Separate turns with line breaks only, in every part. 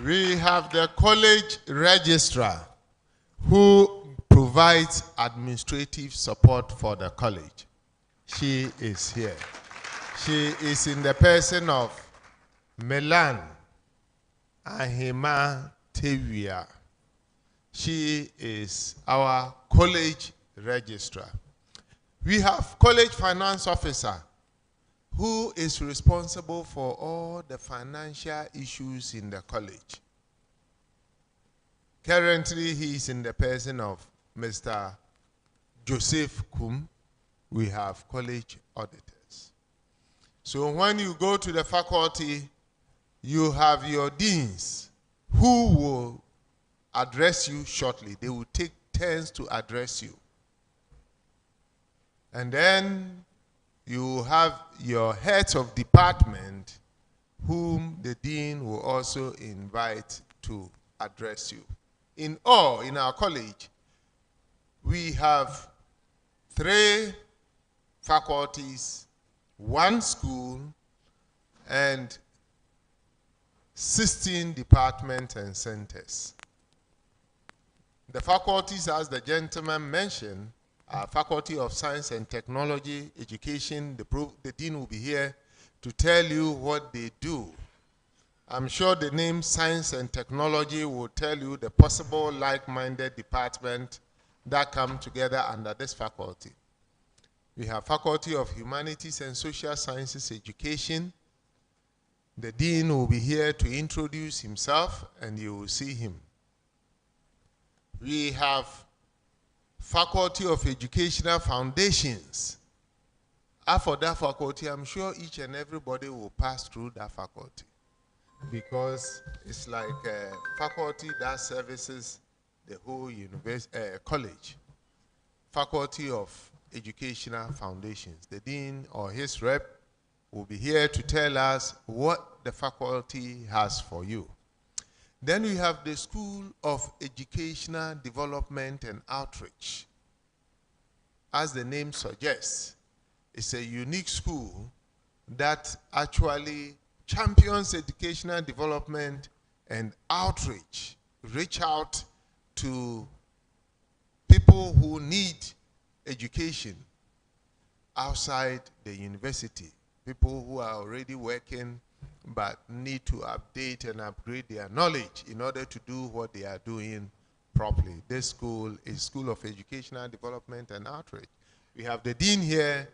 We have the college registrar who provides administrative support for the college. She is here. She is in the person of Melan Ahima Tevia. She is our college registrar. We have college finance officer who is responsible for all the financial issues in the college. Currently, he is in the person of Mr. Joseph Kum. We have college auditors. So when you go to the faculty, you have your deans who will address you shortly. They will take turns to address you. And then you have your heads of department whom the dean will also invite to address you. In all, in our college, we have 3 faculties, 1 school, and 16 departments and centers. The faculties, as the gentleman mentioned, are Faculty of Science and Technology, Education. The dean will be here to tell you what they do. I'm sure the name Science and Technology will tell you the possible like-minded department that come together under this faculty. We have Faculty of Humanities and Social Sciences Education. The dean will be here to introduce himself, and you will see him. We have Faculty of Educational Foundations. For that faculty, I'm sure each and everybody will pass through that faculty, because it's like a faculty that services the whole college. Faculty of Educational Foundations. The dean or his rep will be here to tell us what the faculty has for you. Then we have the School of Educational Development and Outreach. As the name suggests, it's a unique school that actually champions educational development and outreach, reach out to people who need education outside the university, people who are already working but need to update and upgrade their knowledge in order to do what they are doing properly. This school is School of Educational Development and Outreach. We have the dean here.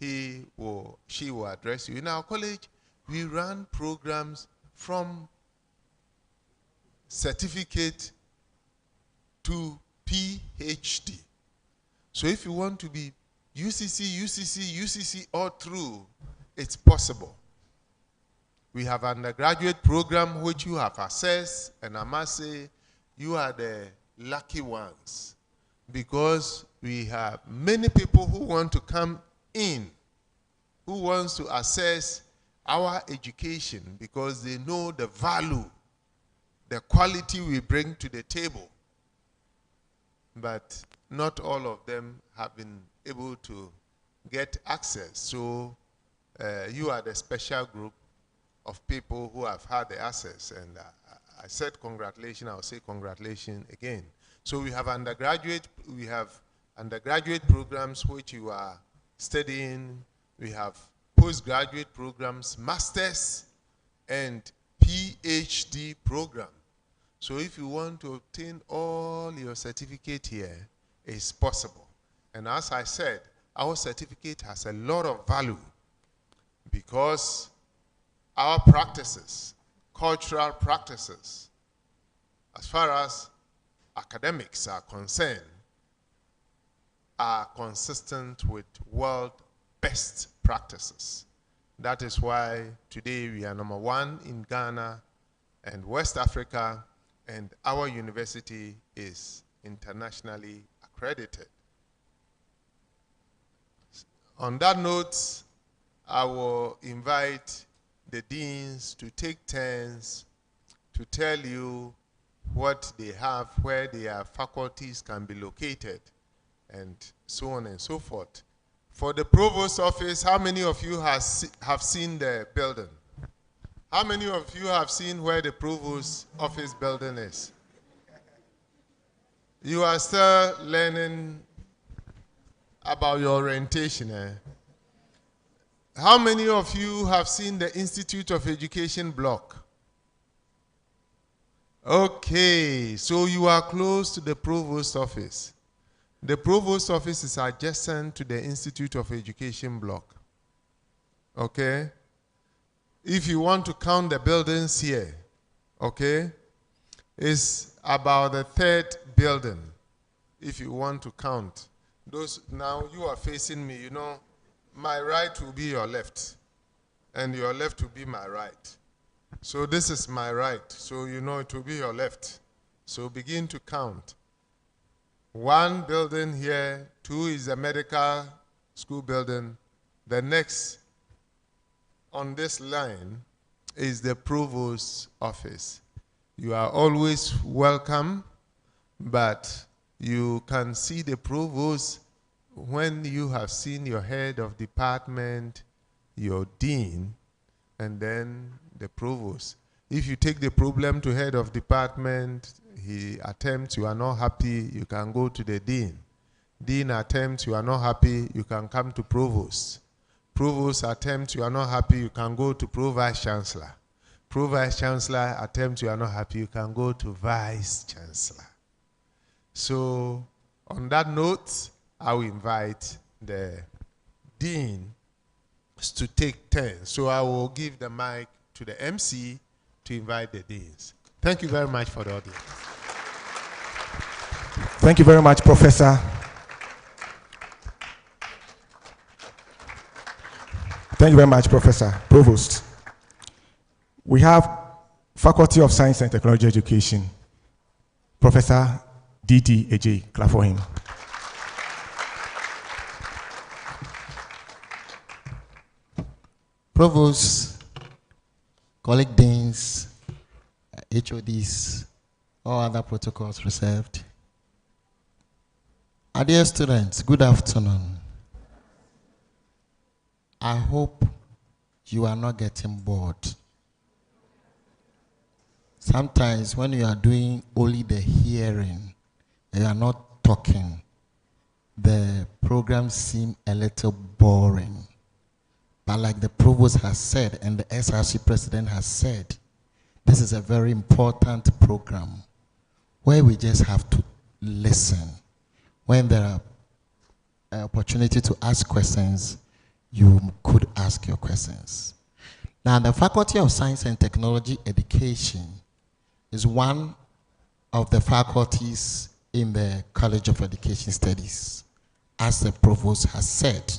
She will address you. In our college, we run programs from certificate to PhD. So if you want to be UCC all through, it's possible. We have an undergraduate program which you have accessed, and I must say you are the lucky ones, because we have many people who want to come in, who wants to access our education because they know the value, the quality we bring to the table. But not all of them have been able to get access. So you are the special group of people who have had the access. And I said congratulations, I'll say congratulations again. So we have undergraduate programs which you are studying. We have postgraduate programs, masters, and PhD program. So if you want to obtain all your certificate here, it's possible. And as I said, our certificate has a lot of value because our practices, cultural practices, as far as academics are concerned, are consistent with world best practices. That is why today we are #1 in Ghana and West Africa, and our university is internationally accredited. On that note, I will invite the deans to take turns to tell you what they have, where their faculties can be located, and so on and so forth. For the provost office, how many of you have seen the building? How many of you have seen where the Provost office building is? You are still learning about your orientation. How many of you have seen the Institute of Education block? Okay, so you are close to the Provost office. The Provost office is adjacent to the Institute of Education block. Okay? If you want to count the buildings here, okay, it's about the third building. If you want to count. Those, now you are facing me, you know, my right will be your left, and your left will be my right. So this is my right, so you know it will be your left. So begin to count. 1 building here, 2 is a medical school building. The next on this line is the Provost's office. You are always welcome, but you can see the Provost when you have seen your head of department, your dean, and then the Provost. If you take the problem to head of department, he attempts, you are not happy, you can go to the dean. Dean attempts, you are not happy, you can come to Provost. Provost attempts, you are not happy, you can go to Pro-Vice Chancellor. Pro-Vice Chancellor attempts, you are not happy, you can go to Vice Chancellor. So, on that note, I will invite the dean to take turn. So I will give the mic to the MC to invite the deans. Thank you very much for the audience.
Thank you very much, Professor. Thank you very much, Professor Provost. We have Faculty of Science and Technology Education, Professor D.T. Ejay. Clap for him.
Provost, colleague deans, HODs, all other protocols reserved. Dear students, good afternoon. I hope you are not getting bored. Sometimes when you are doing only the hearing, you are not talking, the programs seem a little boring. But like the Provost has said and the SRC President has said, this is a very important program where we just have to listen. When there are opportunity to ask questions, you could ask your questions. Now, the Faculty of Science and Technology Education is one of the faculties in the College of Education Studies. As the Provost has said,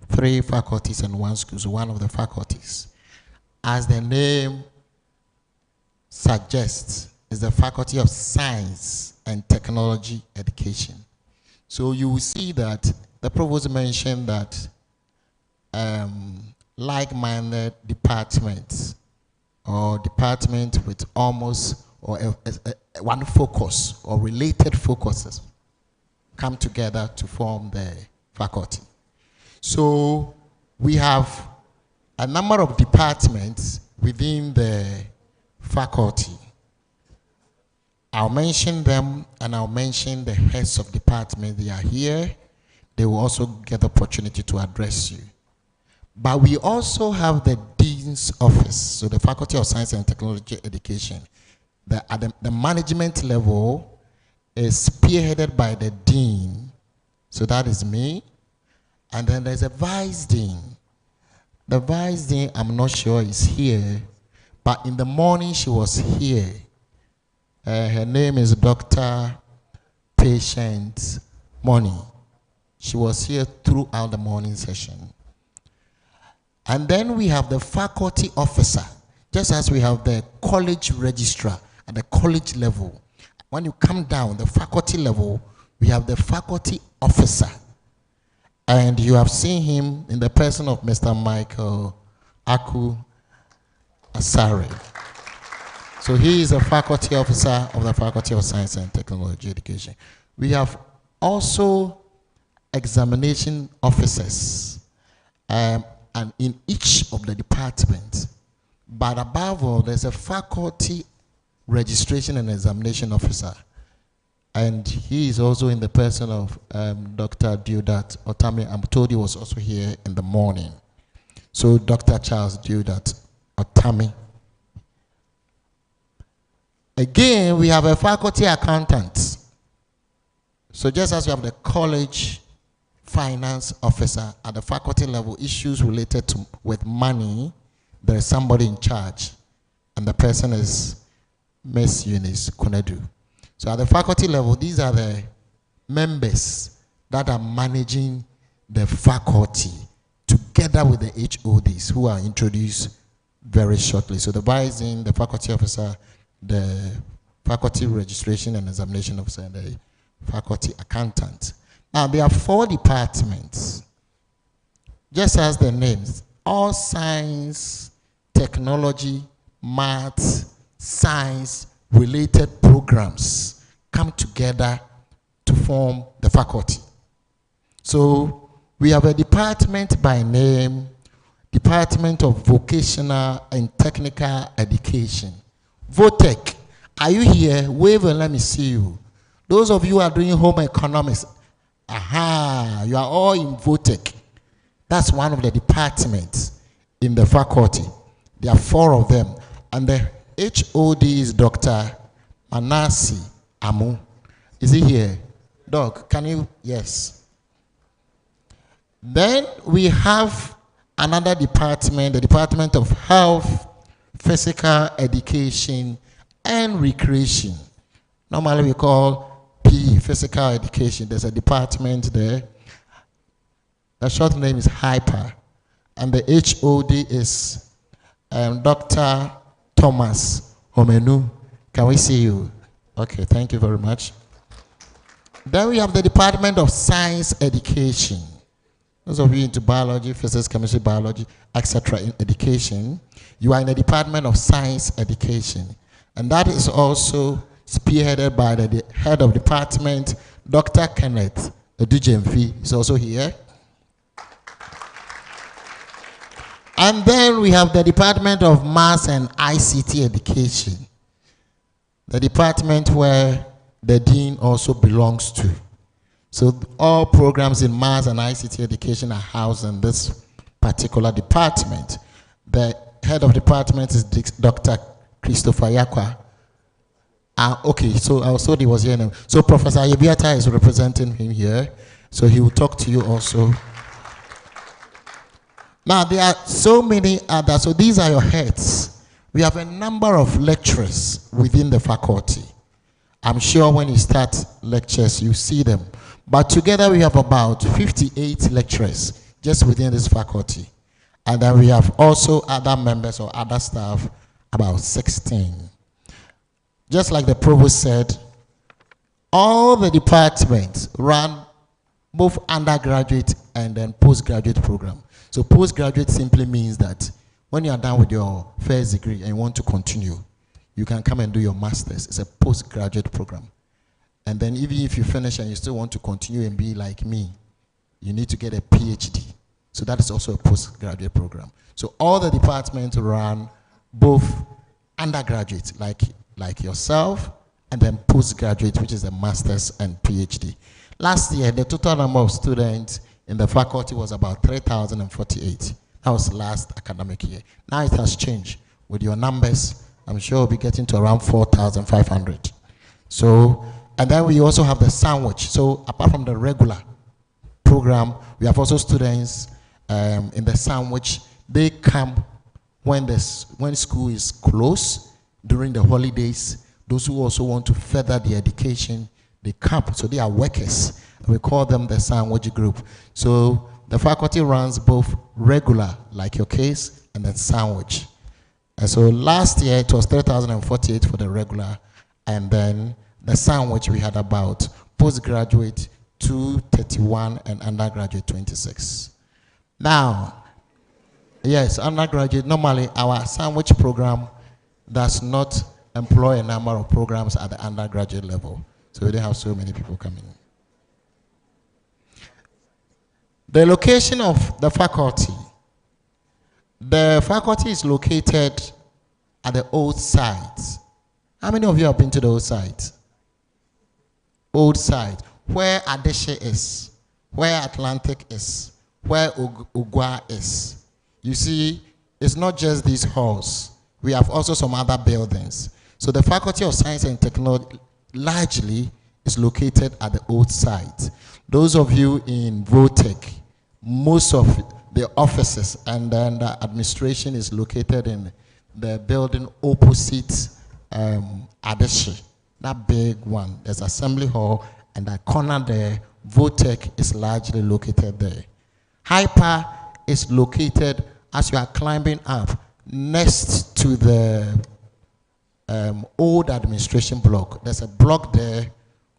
3 faculties and 1 school, so one of the faculties. As the name suggests, is the Faculty of Science and Technology Education. So you will see that the Provost mentioned that like-minded departments or department with almost or one focus or related focuses come together to form the faculty. So we have a number of departments within the faculty. I'll mention them and I'll mention the heads of department. They are here. They will also get the opportunity to address you. But we also have the Dean's Office, so the Faculty of Science and Technology Education. At the management level is spearheaded by the Dean, so that is me. And then there's a Vice Dean. The Vice Dean, I'm not sure is here, but in the morning she was here. Her name is Dr. Patient Money. She was here throughout the morning session. And then we have the faculty officer, just as we have the college registrar at the college level. When you come down the faculty level, we have the faculty officer. And you have seen him in the person of Mr. Michael Aku Asare. So he is a faculty officer of the Faculty of Science and Technology Education. We have also examination officers. And in each of the departments, But above all, there's a faculty registration and examination officer. And he is also in the person of Dr. Deodat Otami. I'm told he was also here in the morning. So Dr. Charles Deodat Otami. Again, we have a faculty accountant. So just as we have the college finance officer at the faculty level, issues related with money, there is somebody in charge. And the person is Miss Eunice Kunedu. So at the faculty level, these are the members that are managing the faculty together with the HODs who are introduced very shortly. So the Vising, the faculty officer, the faculty registration and examination officer, and the faculty accountant. Now there are 4 departments, just as the names, all science, technology, maths, science related programs come together to form the faculty. So we have a department by name, Department of Vocational and Technical Education. VOTEC, are you here? Wave and let me see you. Those of you who are doing home economics, aha, you are all in VOTEC. That's one of the departments in the faculty. There are 4 of them. And the HOD is Dr. Manasi Amu. Is he here? Doc, can you? Yes. Then we have another department, the Department of Health, Physical Education, and Recreation. Normally we call PE, Physical Education. There's a department there. The short name is HYPER. And the HOD is Dr. Thomas Omenu. Can we see you? Okay, thank you very much. Then we have the Department of Science Education. Those of you into biology, physics, chemistry, biology, etc. in education, you are in the Department of Science Education. And that is also spearheaded by the head of department, Dr. Kenneth Edujemfi is also here. And then we have the Department of Mass and ICT Education, the department where the dean also belongs to. So all programs in mass and ICT education are housed in this particular department. The head of department is Dr. Christopher Yakwa. Okay, so I also he was here now. So Professor Yebiata is representing him here. So he will talk to you also. Now there are so many others. So these are your heads. We have a number of lecturers within the faculty. I'm sure when you start lectures, you see them. But together we have about 58 lecturers just within this faculty. And then we have also other members or other staff, about 16. Just like the provost said, all the departments run both undergraduate and then postgraduate program. So postgraduate simply means that when you are done with your first degree and you want to continue, you can come and do your master's. It's a postgraduate program. And then even if you finish and you still want to continue and be like me, you need to get a PhD. So that is also a postgraduate program. So all the departments run both undergraduate, like yourself, and then postgraduate, which is a master's and PhD. Last year, the total number of students in the faculty was about 3,048. That was last academic year. Now it has changed. With your numbers, I'm sure we'll be getting to around 4,500. So, and then we also have the sandwich. So apart from the regular program, we have also students in the sandwich. They come when school is closed during the holidays. Those who also want to further their education, they come. So they are workers. We call them the sandwich group. So the faculty runs both regular, like your case, and then sandwich. And so last year it was 3,048 for the regular, and then the sandwich we had about postgraduate 231 and undergraduate 26. Now, yes, undergraduate, normally our sandwich program does not employ a number of programs at the undergraduate level. So we don't have so many people coming. The location of the faculty. The faculty is located at the old site. How many of you have been to the old site? Old site, where Adeshe is, where Atlantic is, where Ugwa is. You see, it's not just these halls. We have also some other buildings. So the Faculty of Science and Technology largely is located at the old site. Those of you in Votech, most of the offices and then the administration is located in the building opposite Adeshe, that big one. There's Assembly Hall, and that corner there, Votech is largely located there. Hyper is located as you are climbing up next to the old administration block. There's a block there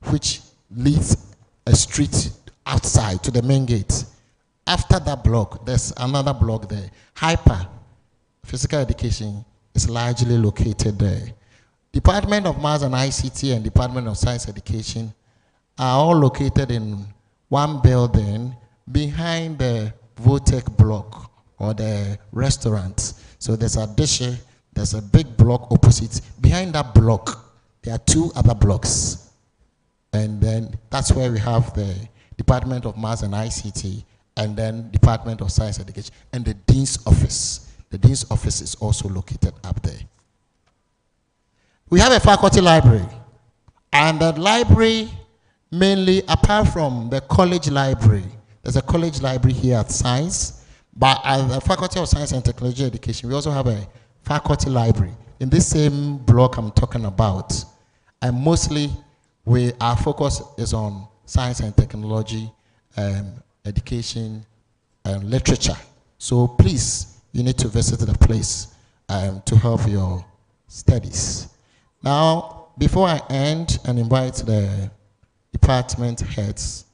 which leads a street outside to the main gate. After that block, there's another block there. Hyper, physical education, is largely located there. Department of Maths and ICT and Department of Science Education are all located in one building behind the Votech block or the restaurant. So there's a dish, there's a big block opposite. Behind that block, there are two other blocks. And then that's where we have the Department of Maths and ICT and then Department of Science Education and the Dean's Office. The Dean's Office is also located up there. We have a faculty library, and the library mainly, apart from the college library, there's a college library here at Science, but at the Faculty of Science and Technology Education, we also have a faculty library in this same block I'm talking about. And mostly, our focus is on science and technology, education, and literature. So please, you need to visit the place to help your studies. Now, before I end and invite the department heads,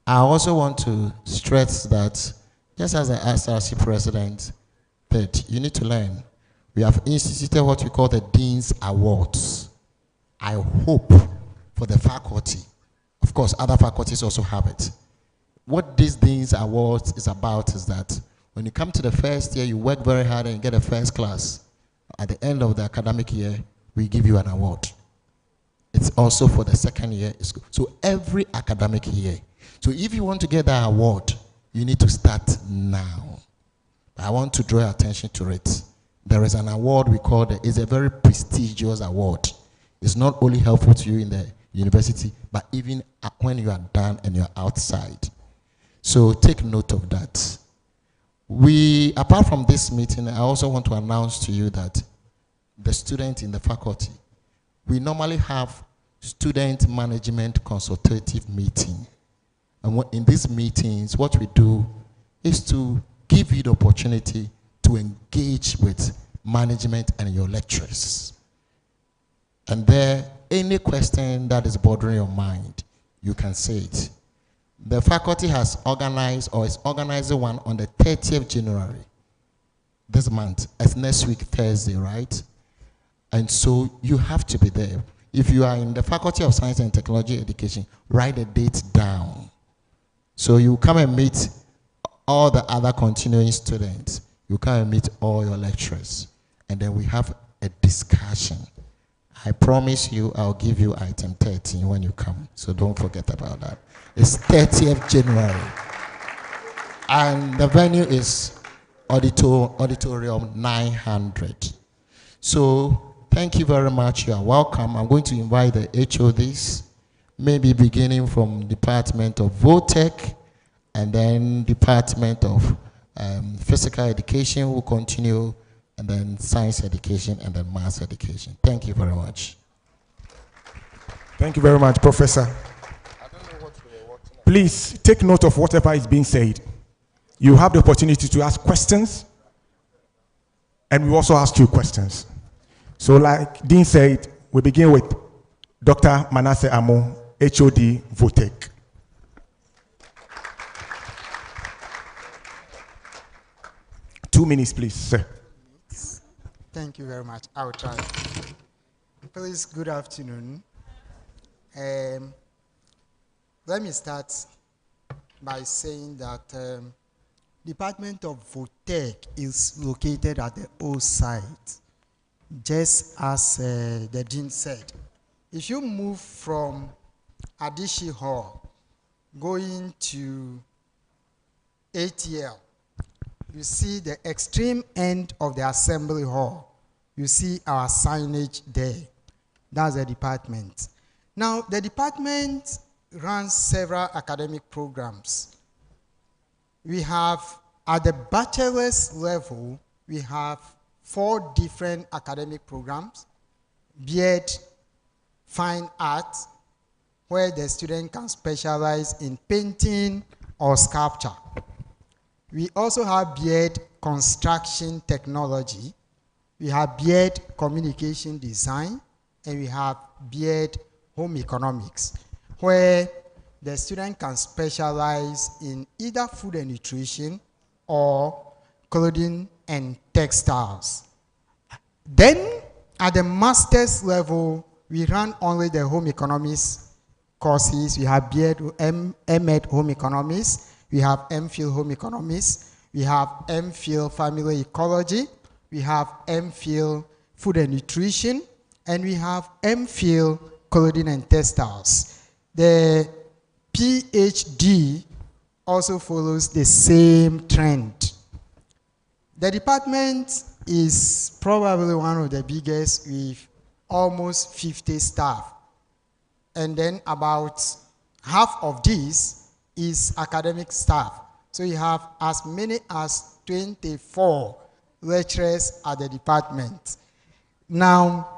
I also want to stress that, just as the SRC president said, you need to learn. We have instituted what we call the Dean's Awards. I hope for the faculty, of course, other faculties also have it. What this Dean's Awards is about is that when you come to the first year, you work very hard and you get a first class. At the end of the academic year, we give you an award. It's also for the second year. So every academic year. So if you want to get that award, you need to start now. I want to draw your attention to it. There is an award we call it's a very prestigious award. It's not only helpful to you in the university, but even when you are done and you're outside. So take note of that. Apart from this meeting, I also want to announce to you that the students in the faculty, we normally have student management consultative meeting. And in these meetings, what we do is to give you the opportunity to engage with management and your lecturers. And there, any question that is bothering your mind, you can say it. The faculty has organized or is organizing one on the 30th January this month. It's next week, Thursday, right? And so you have to be there. If you are in the Faculty of Science and Technology Education, write the date down. So you come and meet all the other continuing students. You come and meet all your lecturers. And then we have a discussion. I promise you I'll give you item 13 when you come. So don't forget about that. It's 30th January. And the venue is Auditorium 900. So thank you very much. You are welcome. I'm going to invite the HODs, maybe beginning from Department of Votech, and then Department of Physical Education will continue, and then Science Education, and then Maths Education. Thank you very much.
Thank you very much, Professor. Please take note of whatever is being said. You have the opportunity to ask questions, and we also ask you questions. So like Dean said, we begin with Dr. Manasseh Amo, HOD, Votech. Two minutes, please, sir.
Thank you very much. I will try. Please, good afternoon. Let me start by saying that Department of Votech is located at the old site, just as the dean said. If you move from Adishi Hall going to ATL, you see the extreme end of the assembly hall. You see our signage there. That's the department. Now, the department runs several academic programs. We have, at the bachelor's level, we have 4 different academic programs: BEd, Fine Art, where the student can specialize in painting or sculpture. We also have BEd Construction Technology, we have BEd Communication Design, and we have BEd Home Economics, where the student can specialize in either food and nutrition or clothing and textiles. Then, at the master's level, we run only the home economics courses. We have MEd Home Economics, we have MPhil Home Economics, we have MPhil Family Ecology, we have MPhil Food and Nutrition, and we have MPhil Clothing and Textiles. The PhD also follows the same trend. The department is probably one of the biggest, with almost 50 staff. And then about half of this is academic staff. So you have as many as 24 lecturers at the department. Now,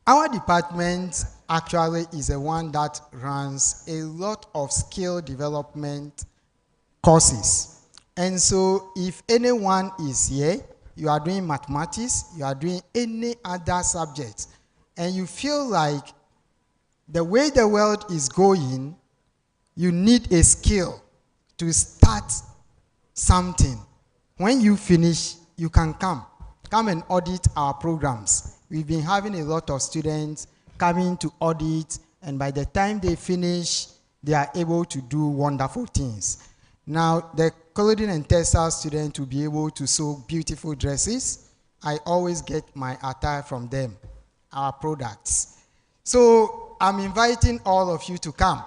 our department actually is the one that runs a lot of skill development courses. And so if anyone is here, you are doing mathematics, you are doing any other subject, and you feel like the way the world is going, you need a skill to start something. When you finish, you can come and audit our programs. We've been having a lot of students coming to audit, and by the time they finish, they are able to do wonderful things. Now, the clothing and textile student will be able to sew beautiful dresses. I always get my attire from them, our products. So I'm inviting all of you to come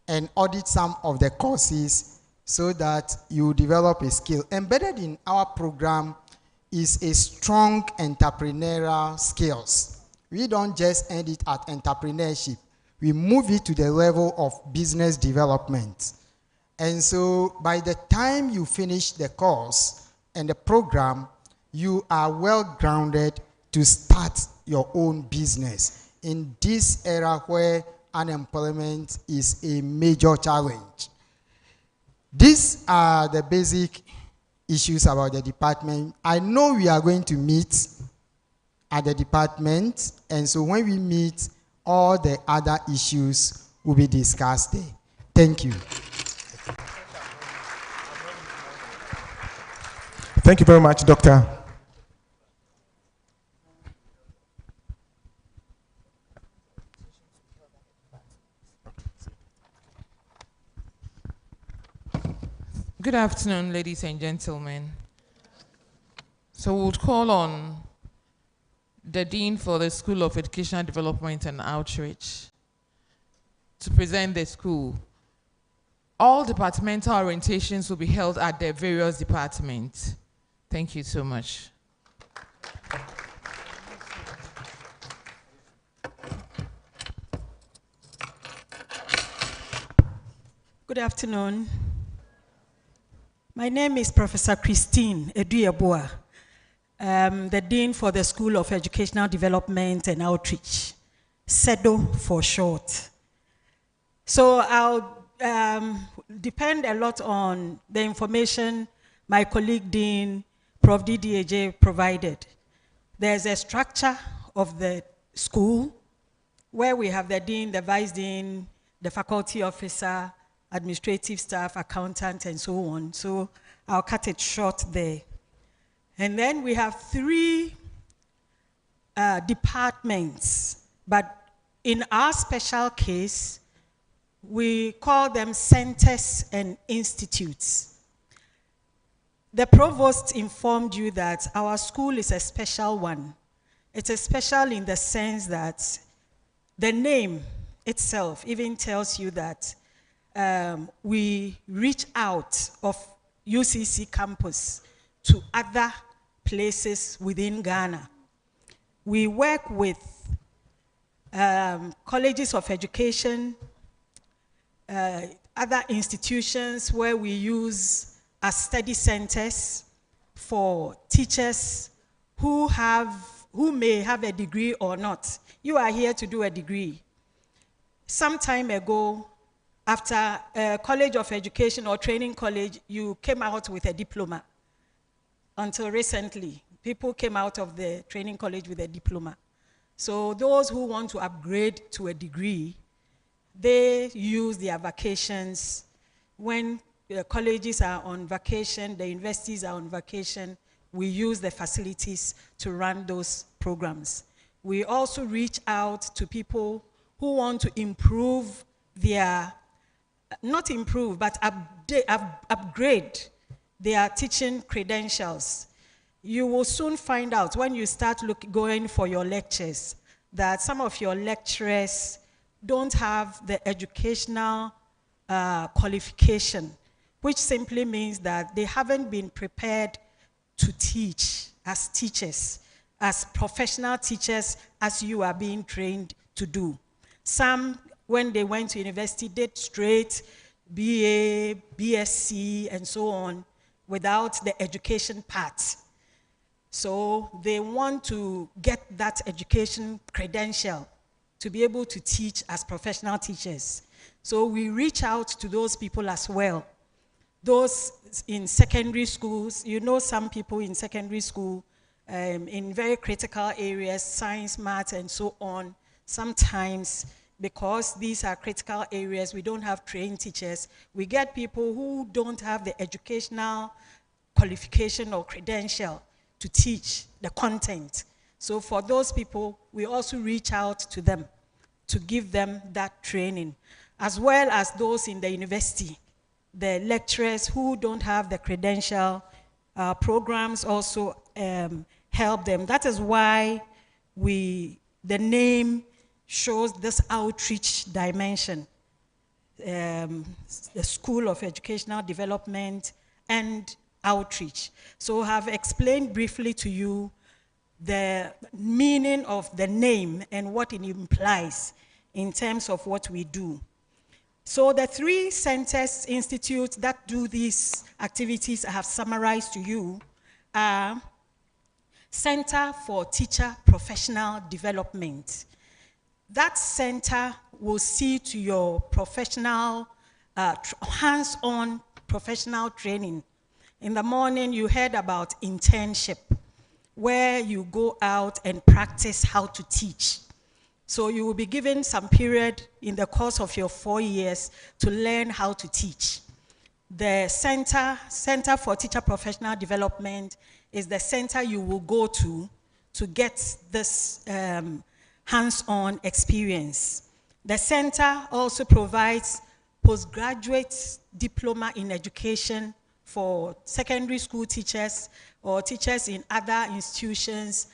and audit some of the courses so that you develop a skill. Embedded in our program is a strong entrepreneurial skills. We don't just end it at entrepreneurship. We move it to the level of business development. And so by the time you finish the course and the program, you are well grounded to start your own business in this era where unemployment is a major challenge. These are the basic issues about the department. I know we are going to meet at the department, and so when we meet, all the other issues will be discussed there. Thank you.
Thank you very much, Doctor.
Good afternoon, ladies and gentlemen. So we'll call on the Dean for the School of Educational Development and Outreach to present the school. All departmental orientations will be held at the various departments. Thank you so much.
Good afternoon. My name is Professor Christine Eduyeboa, the Dean for the School of Educational Development and Outreach, SEDO for short. So I'll depend a lot on the information my colleague Dean, Prof. DDAJ provided. There's a structure of the school where we have the Dean, the Vice Dean, the faculty officer, administrative staff, accountant, and so on. So I'll cut it short there. And then we have 3 departments, but in our special case, we call them centers and institutes. The provost informed you that our school is a special one. It's a special in the sense that the name itself even tells you that we reach out of UCC campus to other places within Ghana. We work with colleges of education, other institutions where we use as study centers for teachers who may have a degree or not. You are here to do a degree. Some time ago, after a college of education or training college, you came out with a diploma. Until recently, people came out of the training college with a diploma. So those who want to upgrade to a degree, they use their vacations. When the colleges are on vacation, the universities are on vacation, we use the facilities to run those programs. We also reach out to people who want to improve their, not improve, but upgrade their teaching credentials. You will soon find out when you start going for your lectures that some of your lecturers don't have the educational qualification, which simply means that they haven't been prepared to teach as teachers, as professional teachers, as you are being trained to do. Some, when they went to university, did straight BA, BSc, and so on, without the education part. So they want to get that education credential to be able to teach as professional teachers. So we reach out to those people as well. Those in secondary schools, you know, some people in secondary school, in very critical areas, science, math, and so on, sometimes because these are critical areas, we don't have trained teachers. We get people who don't have the educational qualification or credential to teach the content. So for those people, we also reach out to them to give them that training, as well as those in the university. The lecturers who don't have the credential, programs also help them. That is why the name shows this outreach dimension, the School of Educational Development and Outreach. So I have explained briefly to you the meaning of the name and what it implies in terms of what we do. So the 3 centers, institutes that do these activities I have summarized to you are Center for Teacher Professional Development. That center will see to your professional, hands-on professional training. In the morning, you heard about internship, where you go out and practice how to teach. So you will be given some period in the course of your 4 years to learn how to teach. The Center for Teacher Professional Development is the center you will go to get this hands-on experience. The center also provides postgraduate diploma in education for secondary school teachers or teachers in other institutions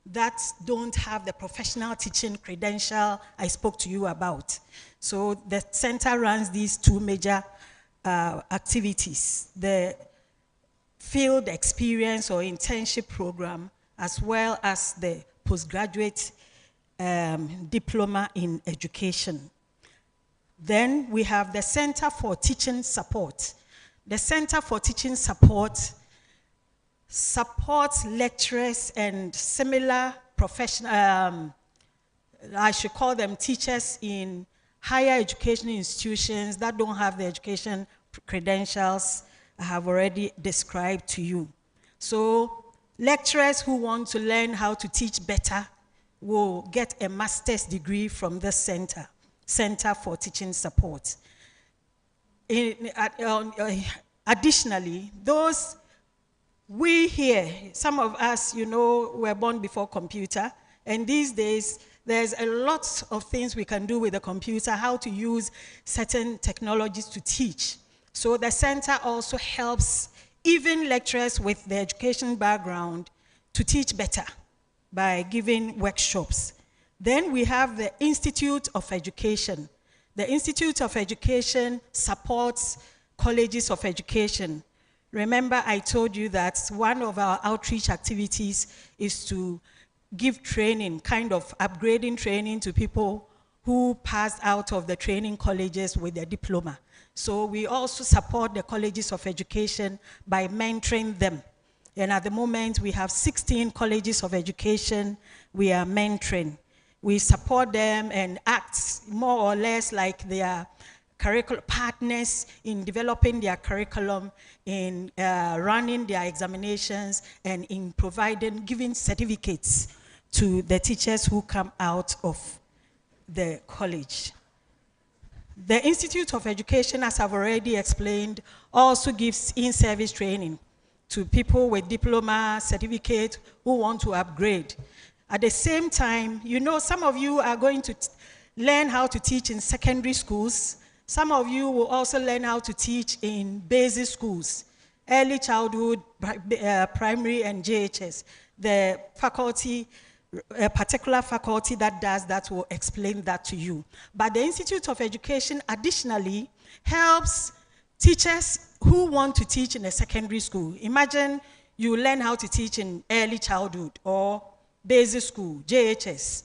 that don't have the professional teaching credential I spoke to you about. So the center runs these 2 major activities, the field experience or internship program, as well as the postgraduate diploma in education. Then we have the Center for Teaching Support. The Center for Teaching Support supports lecturers and similar professional, I should call them teachers in higher education institutions that don't have the education credentials I have already described to you. So lecturers who want to learn how to teach better will get a master's degree from the center, Center for Teaching Support. Additionally, those we here, some of us, you know, were born before computer, and these days there's a lot of things we can do with the computer, how to use certain technologies to teach. So the center also helps even lecturers with the education background to teach better by giving workshops. Then we have the Institute of Education. The Institute of Education supports colleges of education. Remember, I told you that one of our outreach activities is to give training, kind of upgrading training to people who passed out of the training colleges with their diploma. So we also support the colleges of education by mentoring them. And at the moment, we have 16 colleges of education we are mentoring. We support them and act more or less like their curriculum partners in developing their curriculum, in running their examinations, and in giving certificates to the teachers who come out of the college. The Institute of Education, as I've already explained, also gives in-service training to people with diploma, certificate, who want to upgrade. At the same time, you know, some of you are going to learn how to teach in secondary schools. Some of you will also learn how to teach in basic schools, early childhood, primary, and JHS. The faculty, a particular faculty that does that will explain that to you. But the Institute of Education additionally helps teachers who want to teach in a secondary school. Imagine you learn how to teach in early childhood or basic school, JHS.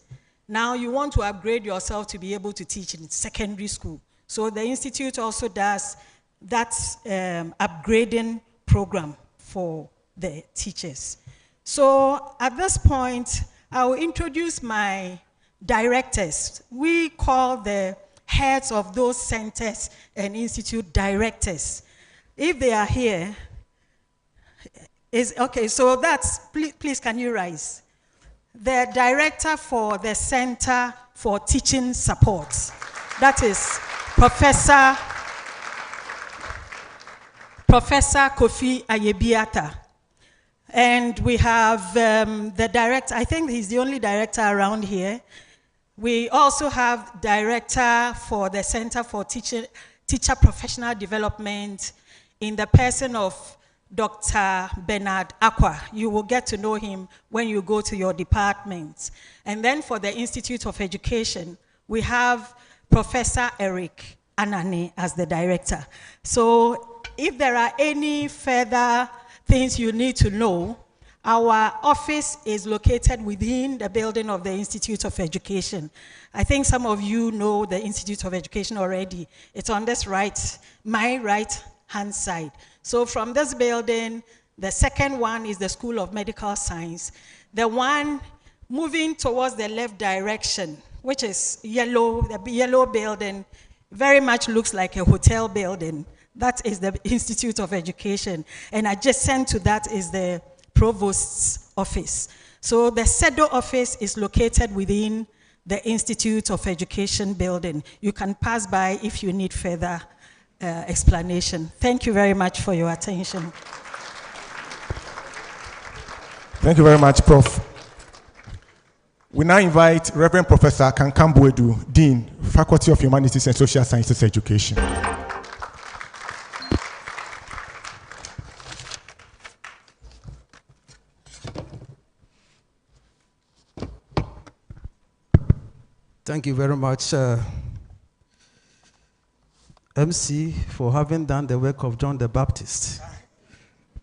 Now you want to upgrade yourself to be able to teach in secondary school. So the Institute also does that upgrading program for the teachers. So at this point, I will introduce my directors. We call the heads of those centers and institute directors. If they are here, okay, so that's, please can you rise? The director for the Center for Teaching Support, that is Professor Kofi Ayebiata. And we have the director, I think he's the only director around here. We also have director for the Center for Teacher Professional Development in the person of Dr. Bernard Aqua. You will get to know him when you go to your department. And then for the Institute of Education, we have Professor Eric Anani as the director. So if there are any further things you need to know, our office is located within the building of the Institute of Education. I think some of you know the Institute of Education already. It's on this my right-hand side. So from this building, the second one is the School of Medical Science. The one moving towards the left direction, which is yellow, the yellow building, very much looks like a hotel building. That is the Institute of Education. And adjacent to that is the Provost's office. So the SEDO office is located within the Institute of Education building. You can pass by if you need further explanation. Thank you very much for your attention.
Thank you very much, Prof. We now invite Reverend Professor Kankambu Edu, Dean, Faculty of Humanities and Social Sciences Education.
Thank you very much, MC, for having done the work of John the Baptist,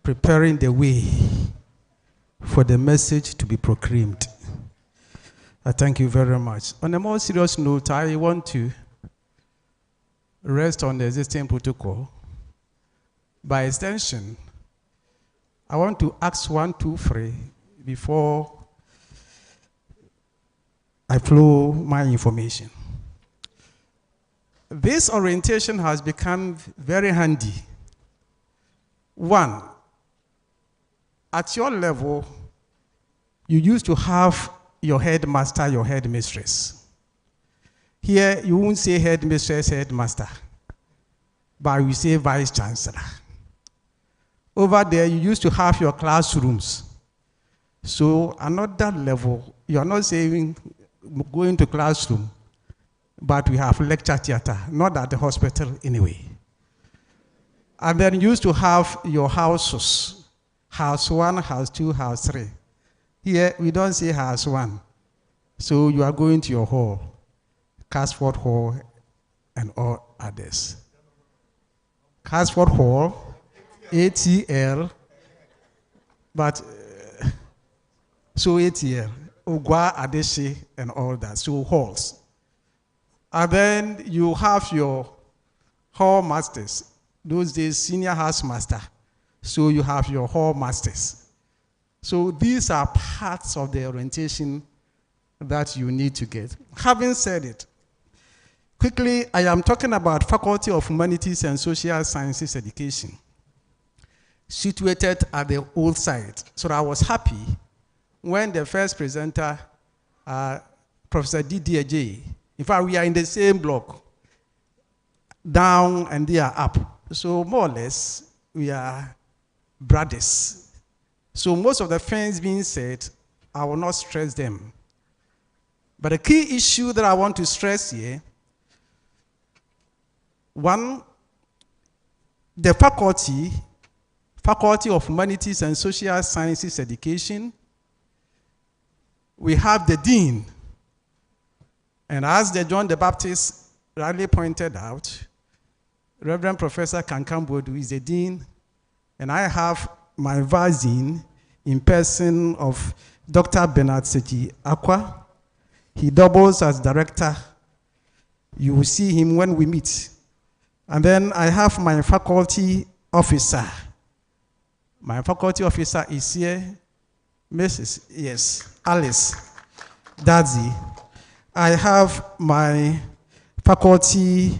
preparing the way for the message to be proclaimed. I thank you very much. On a more serious note, I want to rest on the existing protocol. By extension, I want to ask 1, 2, 3 before I flow my information. This orientation has become very handy. 1, at your level, you used to have your headmaster, your headmistress. Here, you won't say headmistress, headmaster, but you say vice chancellor. Over there, you used to have your classrooms. So another level, you're not saying going to classroom, but we have lecture theater, not at the hospital anyway. And then you used to have your houses, house 1, house 2, house 3. Here, we don't say house 1. So you are going to your hall, Casford Hall, and all others. Casford Hall, ATL, but so ATL, Ogwa, Adeshi, and all that, so halls. And then you have your hall masters. Those days, senior house master. So you have your hall masters. So these are parts of the orientation that you need to get. Having said it, quickly, I am talking about Faculty of Humanities and Social Sciences Education, situated at the old site. So I was happy when the first presenter, Professor Didier J. In fact, we are in the same block, down and they are up. So more or less, we are brothers. So most of the things being said, I will not stress them. But the key issue that I want to stress here, one, the Faculty of Humanities and Social Sciences Education, we have the Dean. And as the John the Baptist rightly pointed out, Reverend Professor Kankambodu is the Dean, and I have my Vice Dean in person of Dr. Bernard Seji Akwa. He doubles as director. You will see him when we meet. And then I have my faculty officer. My faculty officer is here, Mrs. Yes, Alice Dadzi. I have my faculty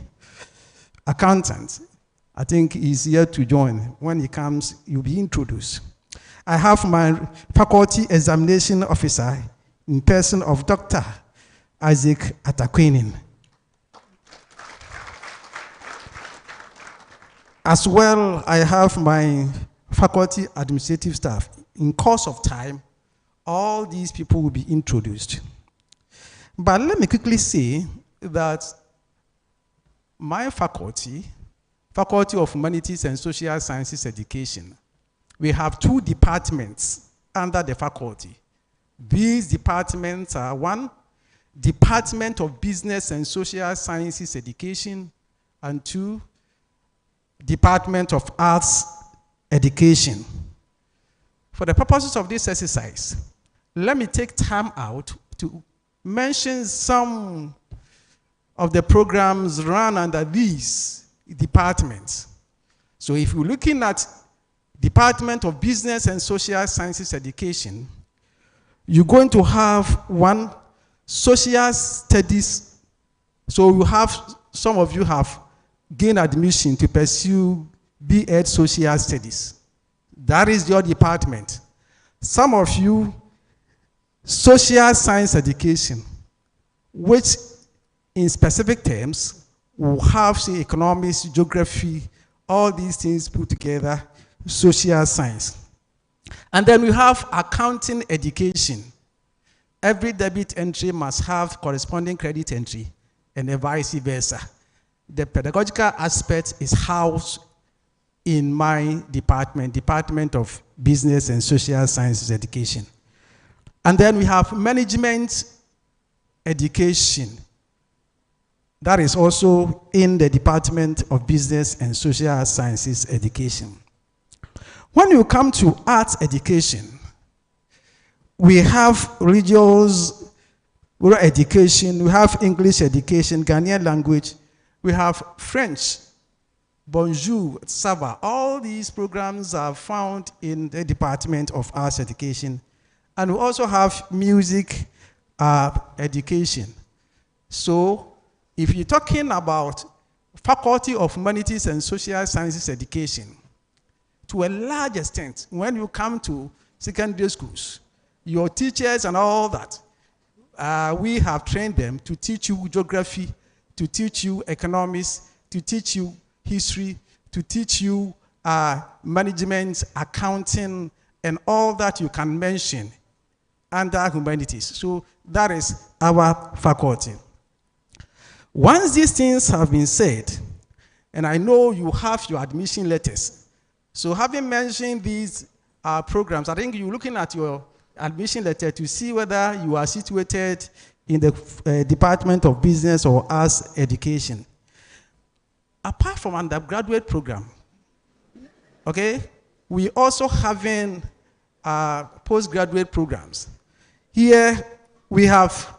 accountant. I think he's here to join. When he comes, he'll be introduced. I have my faculty examination officer in person of Dr. Isaac Atakwinin. As well, I have my faculty administrative staff. In course of time, all these people will be introduced. But let me quickly say that my faculty of Humanities and Social Sciences Education, we have 2 departments under the faculty. These departments are 1, Department of Business and Social Sciences Education, and 2, Department of Arts Education. For the purposes of this exercise, let me take time out to mention some of the programs run under these departments. So if you're looking at Department of Business and Social Sciences Education, you're going to have 1, social studies. So you have, some of you have gained admission to pursue B.Ed Social Studies. That is your department. Some of you, social science education, which in specific terms will have, say, economics, geography, all these things put together, social science. And then we have accounting education. Every debit entry must have corresponding credit entry, and vice versa. The pedagogical aspect is housed in my department, Department of Business and Social Sciences Education. And then we have management education. That is also in the Department of Business and Social Sciences Education. When you come to arts education, we have religious education, we have English education, Ghanaian language, we have French, Bonjour, Sava. All these programs are found in the Department of Arts Education. And we also have music education. So if you're talking about Faculty of Humanities and Social Sciences Education, to a large extent, when you come to secondary schools, your teachers and all that, we have trained them to teach you geography, to teach you economics, to teach you history, to teach you management, accounting, and all that you can mention under humanities. So that is our faculty. Once these things have been said, And I know you have your admission letters. So having mentioned these programs, I think you're looking at your admission letter to see whether you are situated in the Department of Business or Arts Education. Apart from undergraduate program, okay, we also having postgraduate programs. Here we have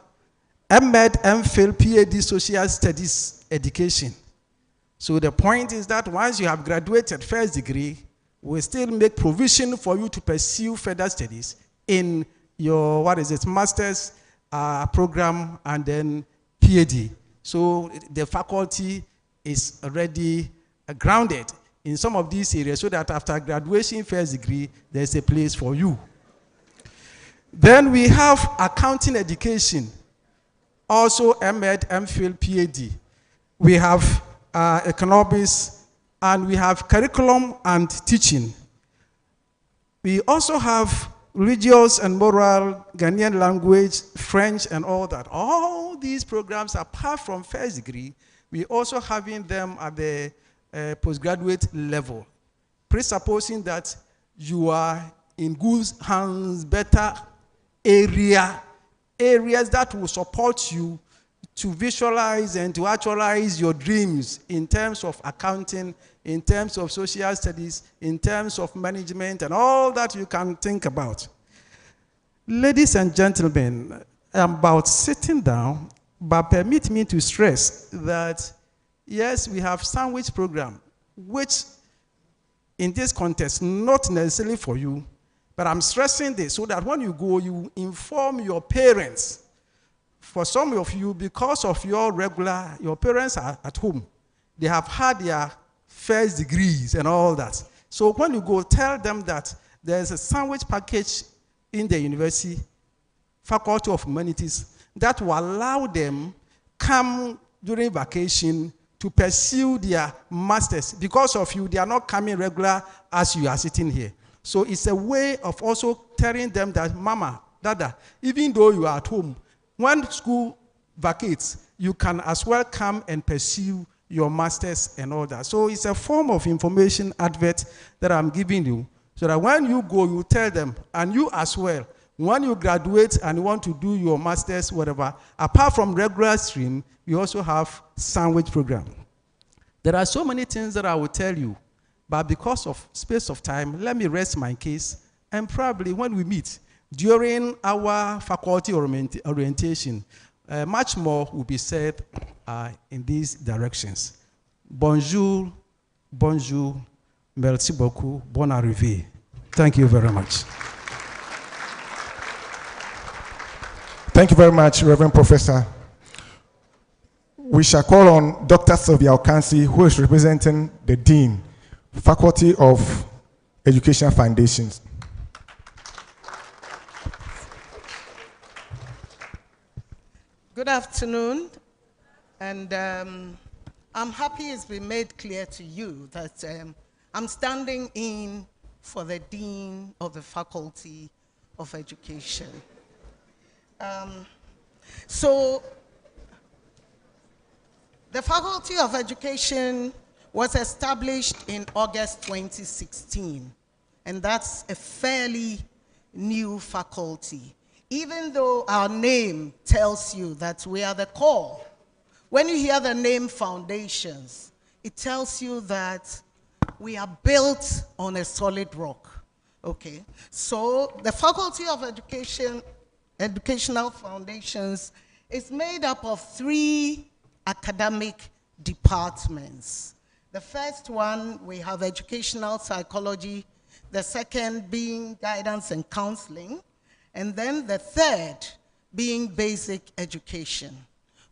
MEd, MPhil, PhD Social Studies Education. So the point is that once you have graduated first degree, we still make provision for you to pursue further studies in your, master's program and then PhD. So the faculty is already grounded in some of these areas so that after graduation first degree, there's a place for you. Then we have accounting education, also MEd, MPhil, PhD. We have economics, and we have curriculum and teaching. We also have religious and moral, Ghanaian language, French, and all that. All these programs, apart from first degree, we also having them at the postgraduate level, presupposing that you are in good hands, better areas that will support you to visualize and to actualize your dreams in terms of accounting, in terms of social studies, in terms of management, and all that you can think about. Ladies and gentlemen, I'm about sitting down, but permit me to stress that, yes, we have sandwich program, which in this context, not necessarily for you, but I'm stressing this so that when you go, you inform your parents. For some of you, because of your parents are at home. They have had their first degrees and all that. So when you go, tell them that there's a sandwich package in the university, Faculty of Humanities, that will allow them come during vacation to pursue their masters. Because of you, they are not coming regular as you are sitting here. So it's a way of also telling them that, Mama, Dada, even though you are at home, when school vacates, you can as well come and pursue your masters and all that. So it's a form of information advert that I'm giving you, so that when you go, you tell them, and you as well, when you graduate and you want to do your masters, whatever, apart from regular stream, you also have sandwich program. There are so many things that I will tell you, but because of space of time, let me rest my case, and probably when we meet, during our faculty orientation, much more will be said in these directions. Bonjour, bonjour, merci beaucoup, bon arrivée. Thank you very much.
Thank you very much, Reverend Professor. We shall call on Dr. Sylvia Okansi, who is representing the Dean, Faculty of Education Foundations.
Good afternoon, and I'm happy it's been made clear to you that I'm standing in for the Dean of the Faculty of Education. So the Faculty of Education was established in August 2016, and that's a fairly new faculty. Even though our name tells you that we are the core, when you hear the name foundations, it tells you that we are built on a solid rock. Okay, so the Faculty of Education, Educational Foundations is made up of 3 academic departments. The first one, we have educational psychology, the second being guidance and counseling, and then the third being basic education.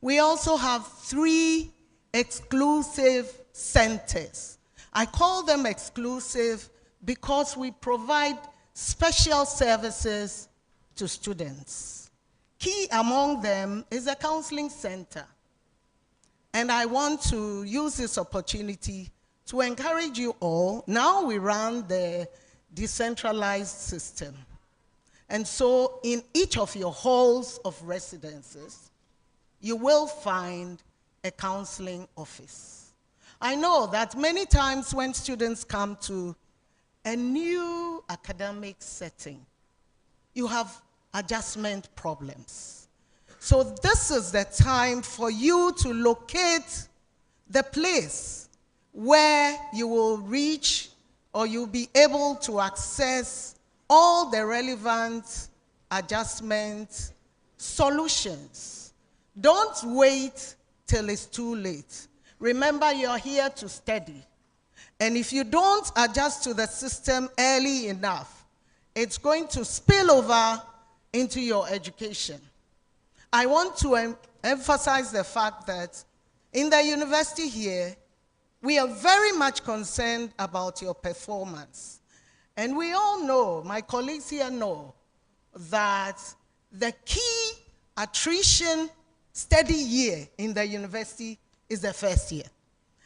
We also have 3 exclusive centers. I call them exclusive because we provide special services to students. Key among them is a counseling center. And I want to use this opportunity to encourage you all. Now we run the decentralized system. And so in each of your halls of residences, you will find a counseling office. I know that many times when students come to a new academic setting, you have adjustment problems. So this is the time for you to locate the place where you will reach or you'll be able to access all the relevant adjustment solutions. Don't wait till it's too late. Remember, you're here to study. And if you don't adjust to the system early enough, it's going to spill over into your education. I want to emphasize the fact that in the university here, we are very much concerned about your performance. And we all know, my colleagues here know, that the key attrition study year in the university is the first year.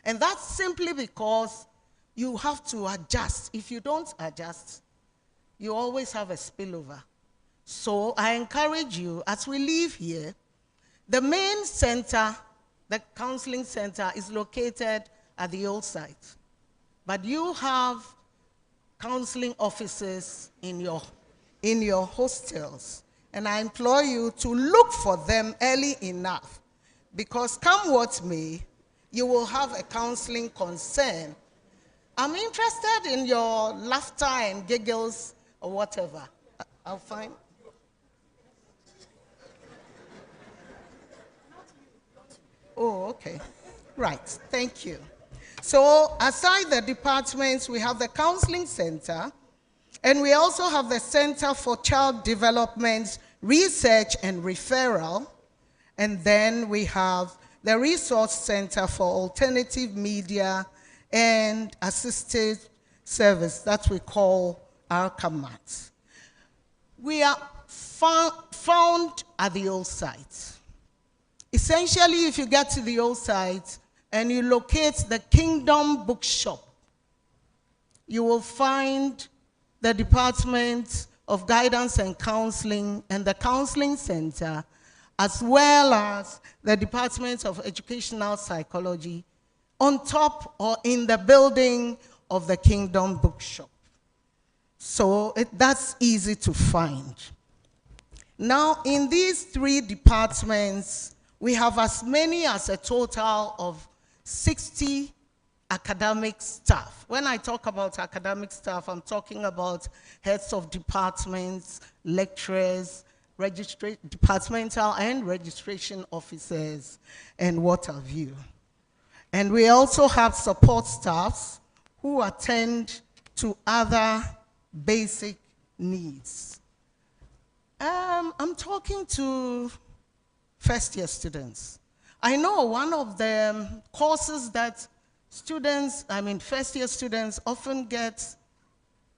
And that's simply because you have to adjust. If you don't adjust, you always have a spillover. So I encourage you, as we leave here, the main center, the counseling center, is located at the old site. But you have counseling offices in your hostels. And I implore you to look for them early enough, because come what may, you will have a counseling concern. I'm interested in your laughter and giggles or whatever. I'll find. Oh, okay. Right, thank you. So aside the departments, we have the counseling center, and we also have the Center for Child Development Research and Referral, and then we have the Resource Center for Alternative Media and Assisted Service that we call ARCAMAT. We are found at the old site. Essentially, if you get to the old site and you locate the Kingdom Bookshop, you will find the Department of Guidance and Counseling and the Counseling Center, as well as the Department of Educational Psychology, on top or in the building of the Kingdom Bookshop. So that's easy to find. Now, in these three departments, we have as many as a total of 60 academic staff. When I talk about academic staff, I'm talking about heads of departments, lecturers, departmental and registration officers, and what have you. And we also have support staffs who attend to other basic needs. I'm talking to first-year students. I know one of the courses that first-year students often get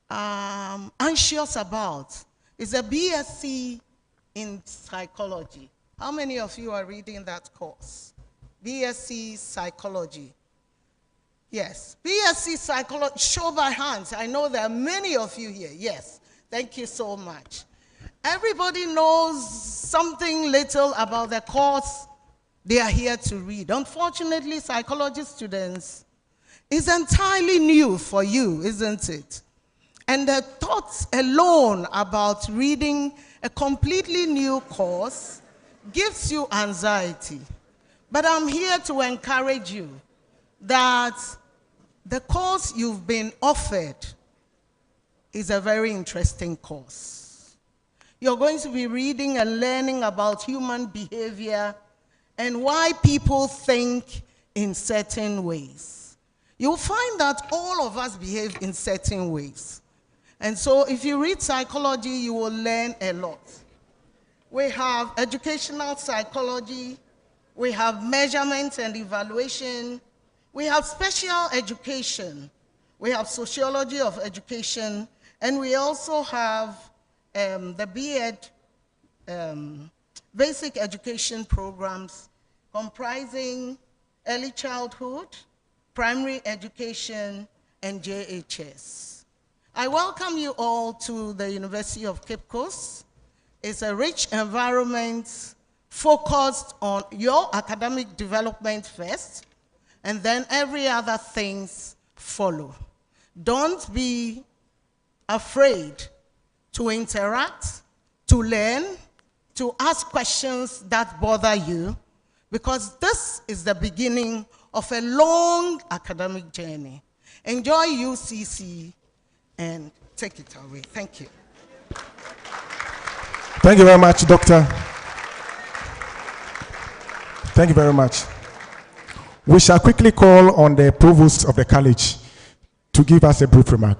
anxious about is a BSc in psychology. How many of you are reading that course? BSc Psychology. Yes, BSc Psychology, show by hands. I know there are many of you here. Yes, thank you so much. Everybody knows something little about the course they are here to read. Unfortunately, psychology students is entirely new for you, isn't it? And the thoughts alone about reading a completely new course gives you anxiety. But I'm here to encourage you that the course you've been offered is a very interesting course. You're going to be reading and learning about human behavior and why people think in certain ways. You'll find that all of us behave in certain ways. And so if you read psychology, you will learn a lot. We have educational psychology, we have measurement and evaluation, we have special education, we have sociology of education, and we also have the B.Ed basic education programs comprising early childhood, primary education, and JHS. I welcome you all to the University of Cape Coast. It's a rich environment focused on your academic development first, and then every other things follow. Don't be afraid to interact, to learn, to ask questions that bother you, because this is the beginning of a long academic journey. Enjoy UCC and take it away. Thank you.
Thank you very much, Doctor. Thank you very much. We shall quickly call on the Provost of the college to give us a brief remark.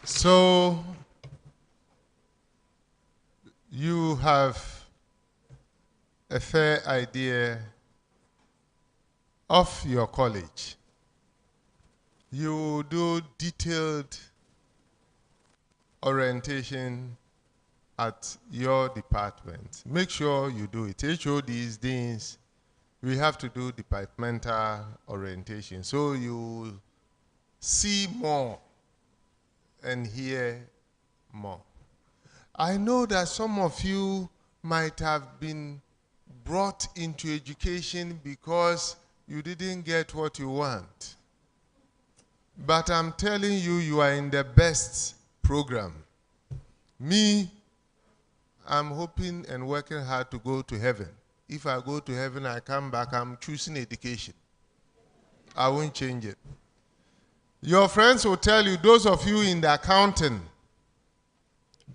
So, you have a fair idea of your college. You do detailed orientation at your department. Make sure you do it. HODs, deans, we have to do departmental orientation. So you see more and hear more. I know that some of you might have been brought into education because you didn't get what you want. But I'm telling you, you are in the best program. Me, I'm hoping and working hard to go to heaven. If I go to heaven, I come back, I'm choosing education. I won't change it. Your friends will tell you, those of you in the accounting,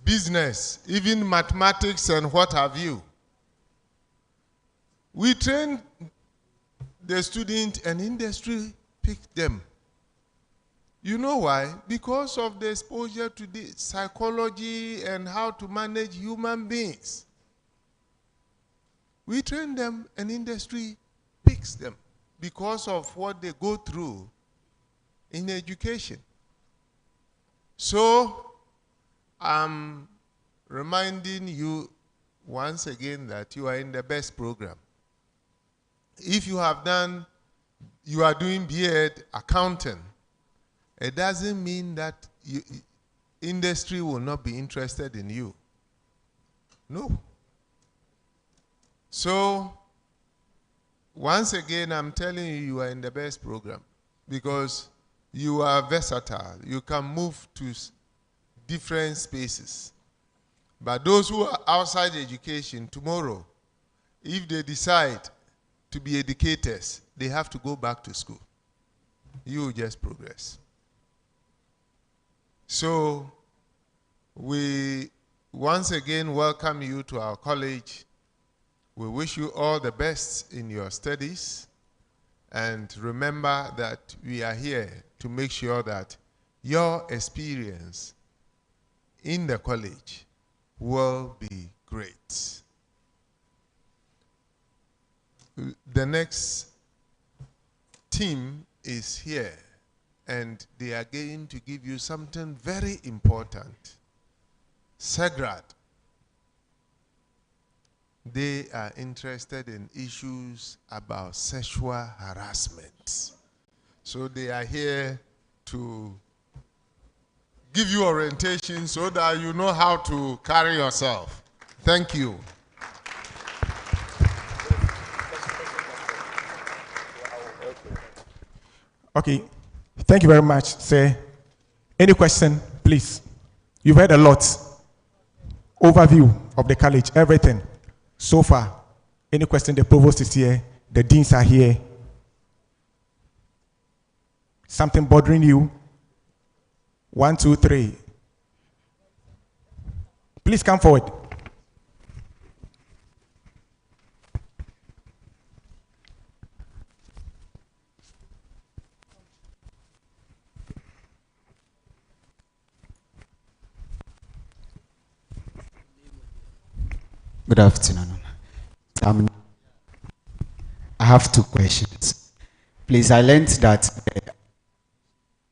business, even mathematics and what have you, we train the student and industry pick them. You know why? Because of the exposure to the psychology and how to manage human beings. We train them and industry picks them because of what they go through in education. So, I'm reminding you once again that you are in the best program. If you have done, you are doing B.Ed accounting, it doesn't mean that industry will not be interested in you. No. So, once again, I'm telling you, you are in the best program because you are versatile. You can move to different spaces. But those who are outside education tomorrow, if they decide to be educators, they have to go back to school. You just progress. So, we once again welcome you to our college. We wish you all the best in your studies. And remember that we are here to make sure that your experience in the college will be great. The next team is here, and they are going to give you something very important. SEGRAD. They are interested in issues about sexual harassment. So they are here to give you orientation so that you know how to carry yourself. Thank you.
Okay, thank you very much, sir. Any question, please? You've heard a lot. Overview of the college, everything. So far, any question? The provost is here, the deans are here. Something bothering you? 1, 2, 3. Please come forward.
Good afternoon. I have 2 questions. Please, I learned that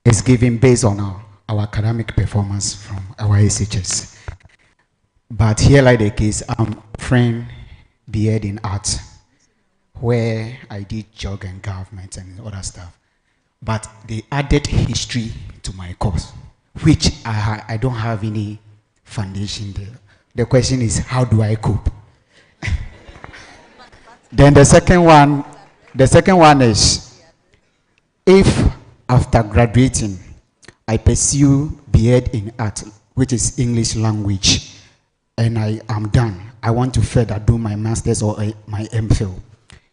it's given based on our academic performance from our SHS. But here, like the case, I'm offering B.Ed in art, where I did jog and government and other stuff. But they added history to my course, which I don't have any foundation there. The question is, how do I cope? Then the second one is, if after graduating, I pursue BEd in art, which is English language, and I am done, I want to further do my master's or my MPhil.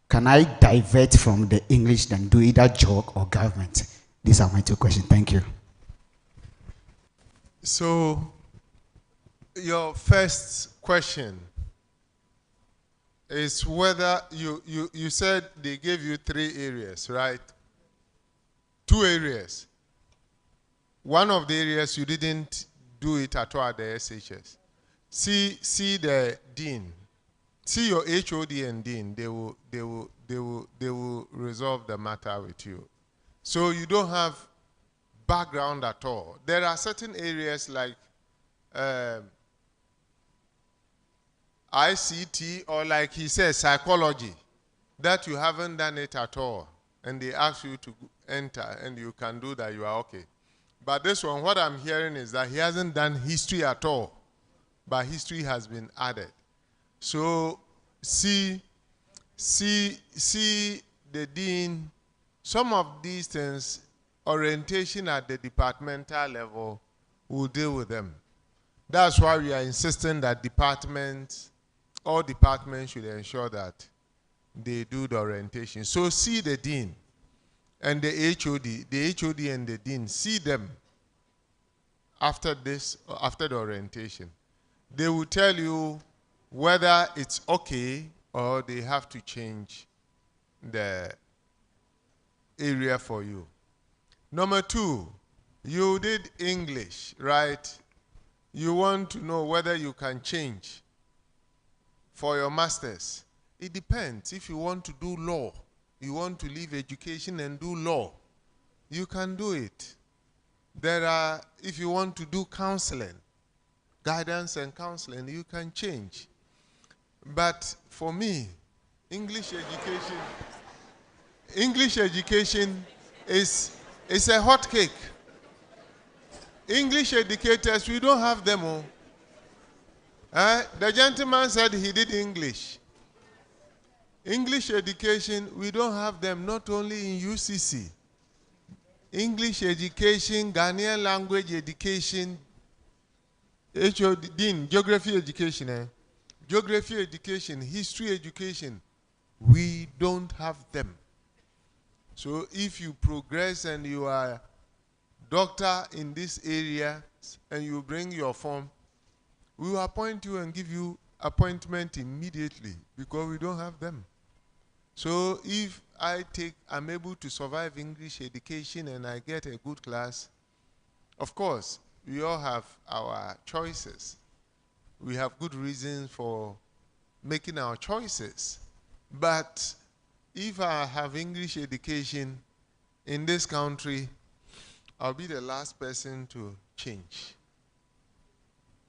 Can I divert from the English and do either job or government? These are my two questions. Thank you.
So, your first question is whether you said they gave you 3 areas, right? 2 areas. One of the areas you didn't do it at all at the SHS. See the dean. See your HOD and dean. They will resolve the matter with you. So you don't have background at all. There are certain areas like ICT, or like he says, psychology, that you haven't done it at all, and they ask you to enter, and you can do that, you are okay. But this one, what I'm hearing is that he hasn't done history at all, but history has been added. So see the dean. Some of these things, orientation at the departmental level, will deal with them. That's why we are insisting that all departments should ensure that they do the orientation. So see the dean and the HOD and the dean, see them after the orientation. They will tell you whether it's okay or they have to change the area for you. Number 2, you did English, right? You want to know whether you can change for your master's. It depends. If you want to do law, you want to leave education and do law, you can do it. If you want to do counseling, guidance and counseling, you can change. But for me, English education is a hot cake. English educators, we don't have them all. The gentleman said he did English. English education, we don't have them, not only in UCC. English education, Ghanaian language education, geography education, geography education, history education, we don't have them. So if you progress and you are doctor in this area and you bring your form, we will appoint you and give you appointment immediately because we don't have them. So if I'm able to survive English education and I get a good class, of course, we all have our choices. We have good reasons for making our choices. But if I have English education in this country, I'll be the last person to change.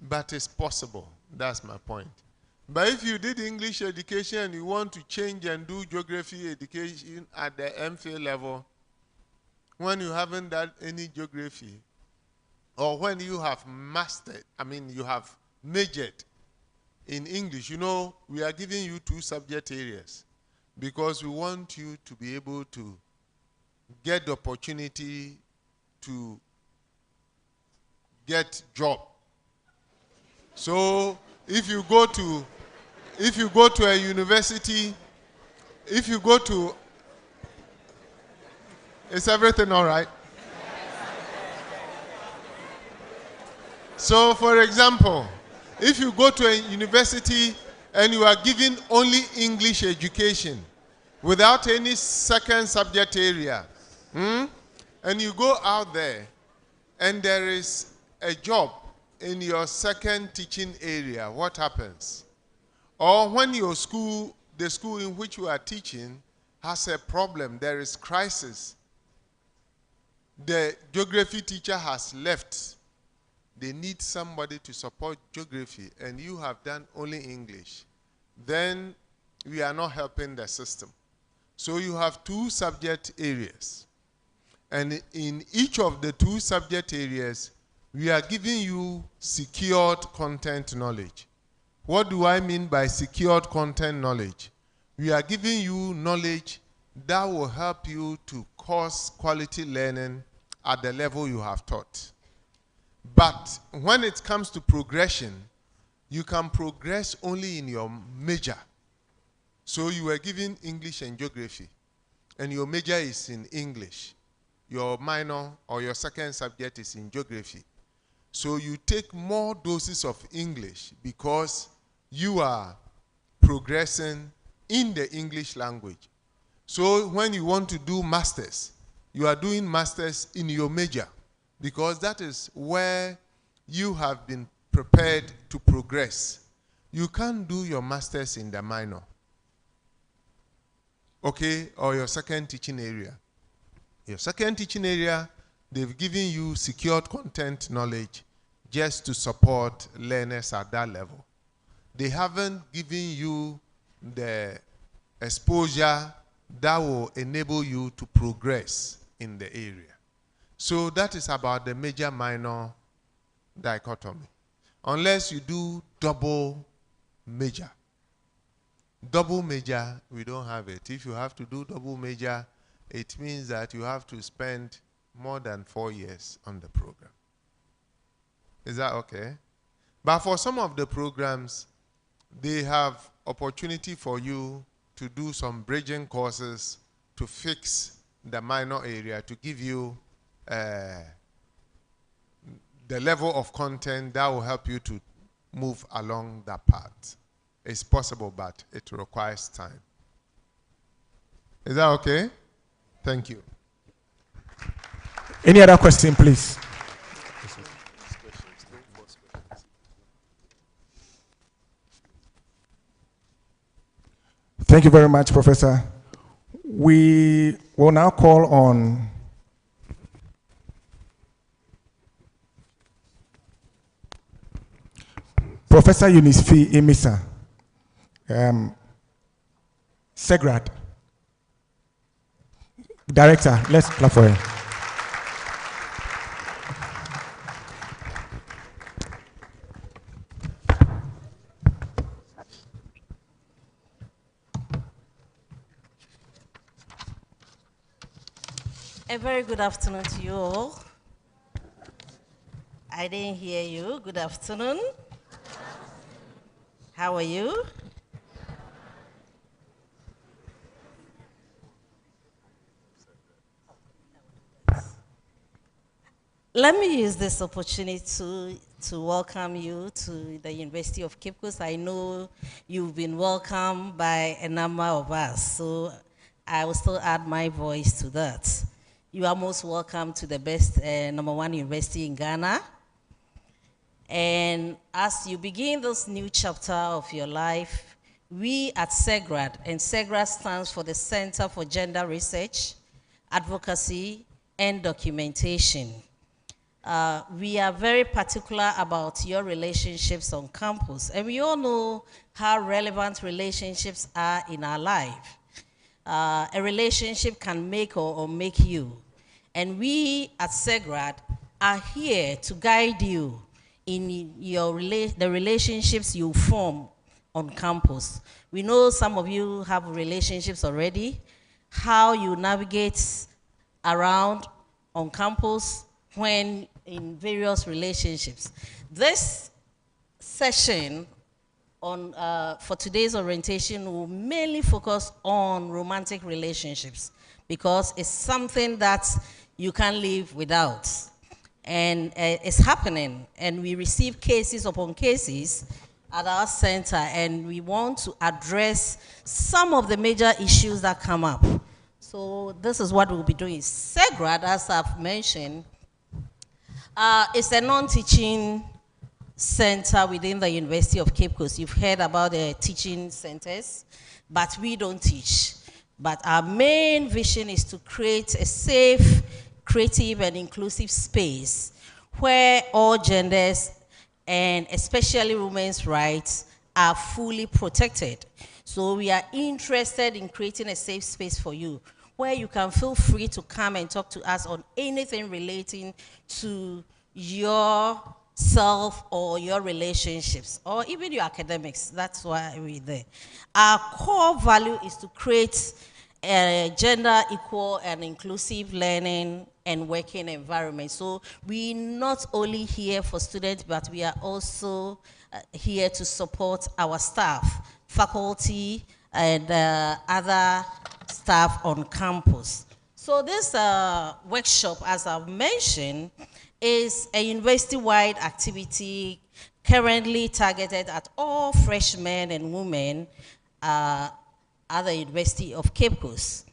But it's possible. That's my point. But if you did English education and you want to change and do geography education at the MPhil level, when you haven't done any geography, or when you have you have majored in English, we are giving you 2 subject areas because we want you to be able to get the opportunity to get job. So if you go to a university, is everything all right? So for example, if you go to a university and you are given only English education without any second subject area, and you go out there and there is a job in your second teaching area, what happens? Or when the school in which you are teaching has a problem, there is crisis, the geography teacher has left, they need somebody to support geography, and you have done only English, then we are not helping the system. So you have 2 subject areas. And in each of the 2 subject areas, we are giving you secured content knowledge. What do I mean by secured content knowledge? We are giving you knowledge that will help you to cause quality learning at the level you have taught. But when it comes to progression, you can progress only in your major. So you were given English and geography, and your major is in English. Your minor or your second subject is in geography. So you take more doses of English because you are progressing in the English language. So when you want to do masters, you are doing masters in your major because that is where you have been prepared to progress. You can't do your masters in the minor, okay, or your second teaching area. Your second teaching area, they've given you secured content knowledge just to support learners at that level. They haven't given you the exposure that will enable you to progress in the area. So that is about the major-minor dichotomy. Unless you do double major. Double major, we don't have it. If you have to do double major, it means that you have to spend more than 4 years on the program. Is that okay? But for some of the programs, they have opportunity for you to do some bridging courses to fix the minor area, to give you the level of content that will help you to move along that path. It's possible, but it requires time. Is that okay? Thank you.
Any other question, please? Thank you very much, Professor. We will now call on Professor Eunice Emisa, SEGRAD Director. Let's clap for her.
A very good afternoon to you all. I didn't hear you. Good afternoon. How are you? Let me use this opportunity to welcome you to the University of Cape Coast. I know you've been welcomed by a number of us, so I will still add my voice to that. You are most welcome to the best #1 university in Ghana. And as you begin this new chapter of your life, we at SEGRAD, and SEGRAD stands for the Center for Gender Research, Advocacy, and Documentation. We are very particular about your relationships on campus, and we all know how relevant relationships are in our life. A relationship can make or make you. And we at SEGRAD are here to guide you in the relationships you form on campus. We know some of you have relationships already, how you navigate around on campus when in various relationships. This session for today's orientation will mainly focus on romantic relationships because it's something that you can't live without. And it's happening, and we receive cases upon cases at our center, and we want to address some of the major issues that come up. So this is what we'll be doing. SEGRAD, as I've mentioned, is a non-teaching center within the University of Cape Coast. You've heard about the teaching centers, but we don't teach. But our main vision is to create a safe, creative, and inclusive space where all genders, and especially women's rights, are fully protected. So we are interested in creating a safe space for you, where you can feel free to come and talk to us on anything relating to your self or your relationships or even your academics. That's why we're there. Our core value is to create a gender equal and inclusive learning and working environment. So we're not only here for students, but we are also here to support our staff, faculty, and other staff on campus. So this workshop, as I've mentioned, is a university-wide activity currently targeted at all freshmen and women at the University of Cape Coast.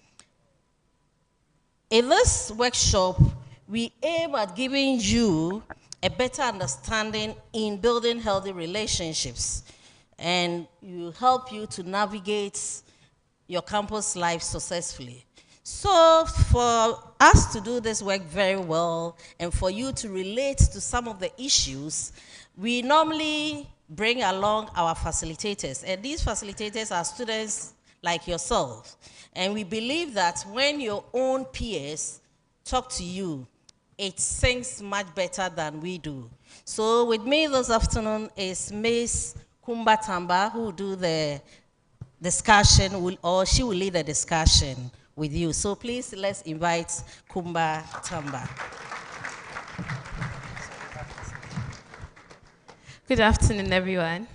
In this workshop, we aim at giving you a better understanding in building healthy relationships, and will help you to navigate your campus life successfully. So for us to do this work very well and for you to relate to some of the issues, we normally bring along our facilitators. And these facilitators are students like yourself. And we believe that when your own peers talk to you, it sinks much better than we do. So with me this afternoon is Ms. Kumba Tamba, who will do the discussion, or she will lead the discussion with you. So please, let's invite Kumba Tamba.
Good afternoon, everyone.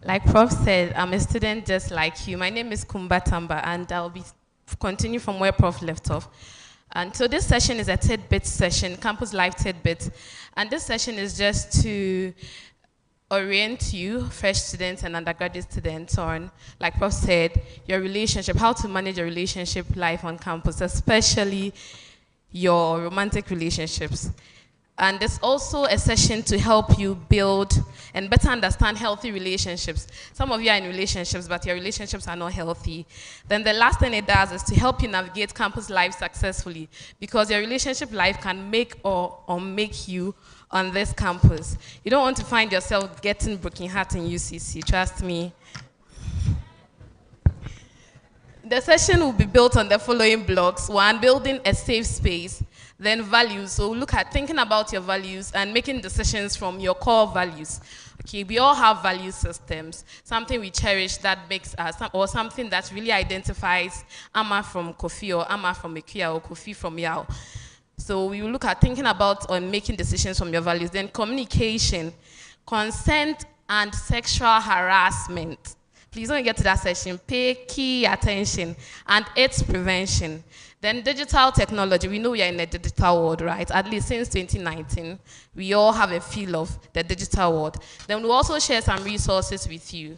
Like Prof said, I'm a student just like you. My name is Kumba Tamba, and I'll be continue from where Prof left off. And so this session is a tidbit session, Campus Life Tidbit. And this session is just to orient you, fresh students and undergraduate students, on, like Prof said, your relationship, how to manage your relationship life on campus, especially your romantic relationships. And there's also a session to help you build and better understand healthy relationships. Some of you are in relationships, but your relationships are not healthy. Then the last thing it does is to help you navigate campus life successfully, because your relationship life can make or unmake you on this campus. You don't want to find yourself getting broken heart in UCC, trust me. The session will be built on the following blocks. One, building a safe space. Then values, so look at thinking about your values and making decisions from your core values. Okay, we all have value systems, something we cherish that makes us, or something that really identifies Ama from Kofi, or Ama from Ekuya, or Kofi from Yao. So we will look at thinking about or making decisions from your values. Then communication, consent and sexual harassment. Please, when you get to that session, pay key attention, and its prevention. Then digital technology, we know we are in a digital world, right? At least since 2019, we all have a feel of the digital world. Then we'll also share some resources with you.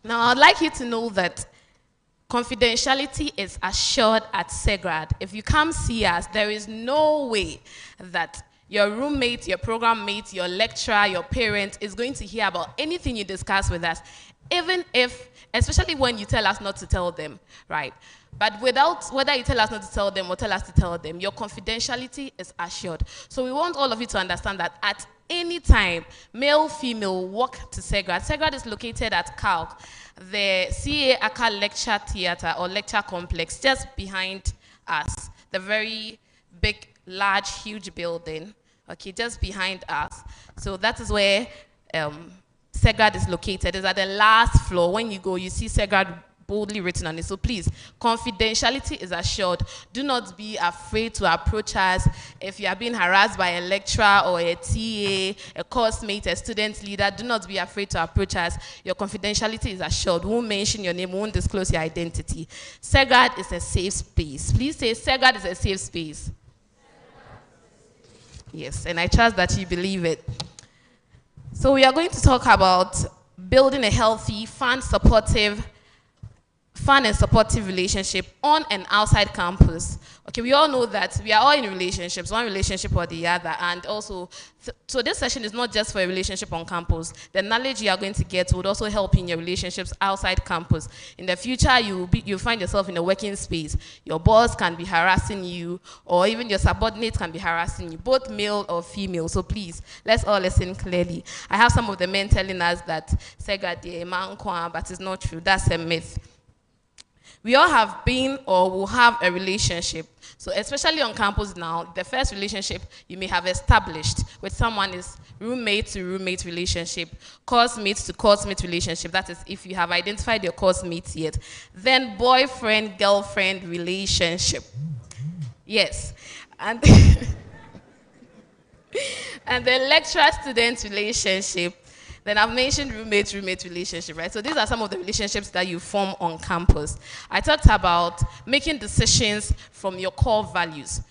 Now, I'd like you to know that confidentiality is assured at SEGRAD. If you come see us, there is no way that your roommate, your program mate, your lecturer, your parent is going to hear about anything you discuss with us, even if, especially when you tell us not to tell them, right? But without, whether you tell us not to tell them or tell us to tell them, your confidentiality is assured. So we want all of you to understand that at any time, male, female, walk to SEGRAD. SEGRAD is located at CALC, the CA Aka Lecture Theatre or Lecture Complex, just behind us. The very big, large, huge building, okay, just behind us. So that is where SEGRAD is located. It's at the last floor. When you go, you see SEGRAD boldly written on it. So please, confidentiality is assured. Do not be afraid to approach us. If you are being harassed by a lecturer or a TA, a course mate, a student leader, do not be afraid to approach us. Your confidentiality is assured. We won't mention your name, we won't disclose your identity. SEGRAD is a safe space. Please say SEGRAD is a safe space. Yes, and I trust that you believe it. So we are going to talk about building a healthy, fun and supportive relationship on and outside campus. Okay, we all know that we are all in relationships, one relationship or the other, and also, so this session is not just for a relationship on campus. The knowledge you are going to get would also help in your relationships outside campus. In the future, you'll find yourself in a working space. Your boss can be harassing you, or even your subordinates can be harassing you, both male or female. So please, let's all listen clearly. I have some of the men telling us that SEGRAD, but it's not true. That's a myth. We all have been or will have a relationship. So especially on campus now, the first relationship you may have established with someone is roommate to roommate relationship, coursemate to coursemate relationship. That is if you have identified your coursemate yet. Then boyfriend, girlfriend relationship. Yes. And, and then lecturer-student relationship. Then I've mentioned roommate-roommate relationship, right? So these are some of the relationships that you form on campus. I talked about making decisions from your core values.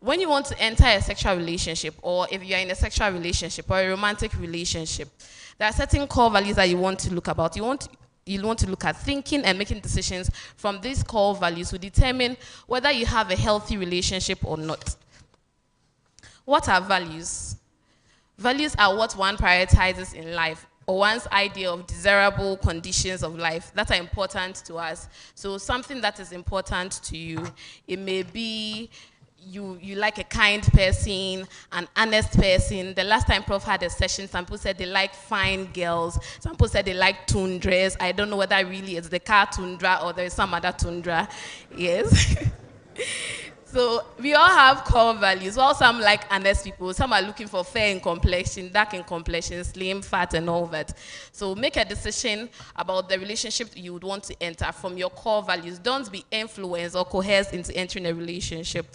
When you want to enter a sexual relationship, or if you're in a sexual relationship or a romantic relationship, there are certain core values that you want to look about. You want to look at thinking and making decisions from these core values to determine whether you have a healthy relationship or not. What are values? Values are what one prioritizes in life, or one's idea of desirable conditions of life that are important to us. So something that is important to you, it may be you like a kind person, an honest person. The last time Prof had a session, some people said they like fine girls. Some people said they like tundras. I don't know whether really it's the car tundra or there is some other tundra. Yes. So we all have core values. Well, some like honest people. Some are looking for fair in complexion, dark in complexion, slim, fat, and all that. So make a decision about the relationship you would want to enter from your core values. Don't be influenced or coerced into entering a relationship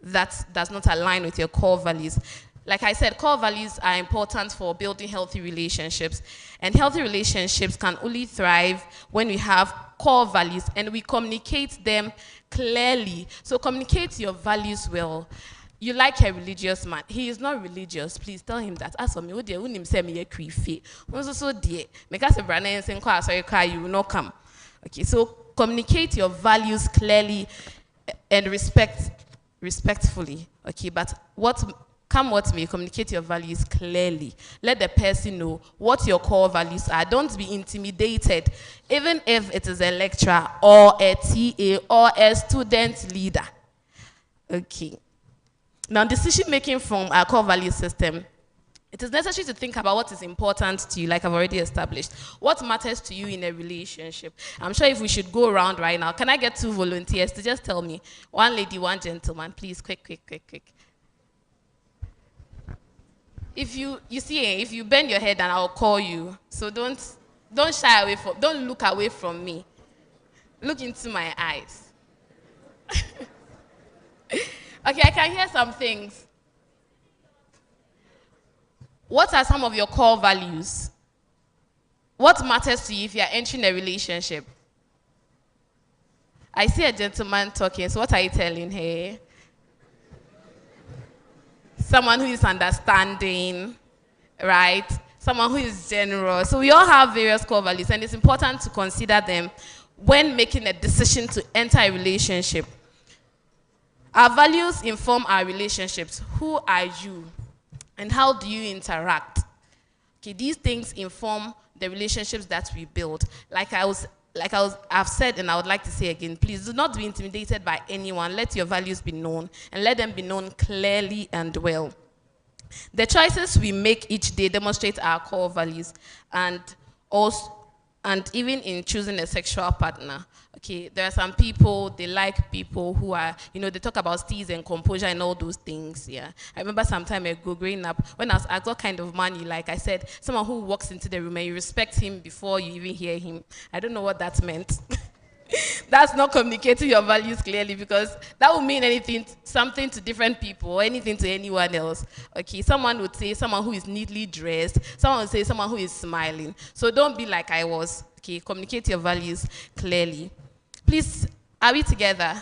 that does not align with your core values. Like I said, core values are important for building healthy relationships. And healthy relationships can only thrive when we have core values and we communicate them clearly. So communicate your values well. You like a religious man. He is not religious. Please tell him that. As for me, you will not come. Okay, so communicate your values clearly and respectfully. Okay, but come what may, communicate your values clearly. Let the person know what your core values are. Don't be intimidated, even if it is a lecturer or a TA or a student leader. Okay. Now, decision making from our core value system, it is necessary to think about what is important to you, like I've already established. What matters to you in a relationship? I'm sure if we should go around right now, can I get 2 volunteers to just tell me? 1 lady, 1 gentleman, please, quick. If you see, if you bend your head and I'll call you, so don't shy away from, don't look away from me. Look into my eyes. Okay, I can hear some things. What are some of your core values? What matters to you if you're entering a relationship? I see a gentleman talking, so what are you telling her? Someone who is understanding, right? Someone who is generous. So we all have various core values, and it's important to consider them when making a decision to enter a relationship. Our values inform our relationships. Who are you? And how do you interact? Okay, these things inform the relationships that we build. I've said, and I would like to say again, please do not be intimidated by anyone. Let your values be known, and let them be known clearly and well. The choices we make each day demonstrate our core values, and even in choosing a sexual partner. Okay, there are some people, they like people who are, they talk about steez and composure and all those things, yeah. I remember some time ago growing up, when I was asked what kind of man you like, I said, someone who walks into the room and you respect him before you even hear him. I don't know what that meant. That's not communicating your values clearly, because that would mean something to different people or anything to anyone else. Okay, someone would say someone who is neatly dressed, someone would say someone who is smiling. So don't be like I was. Okay, communicate your values clearly. Please, are we together?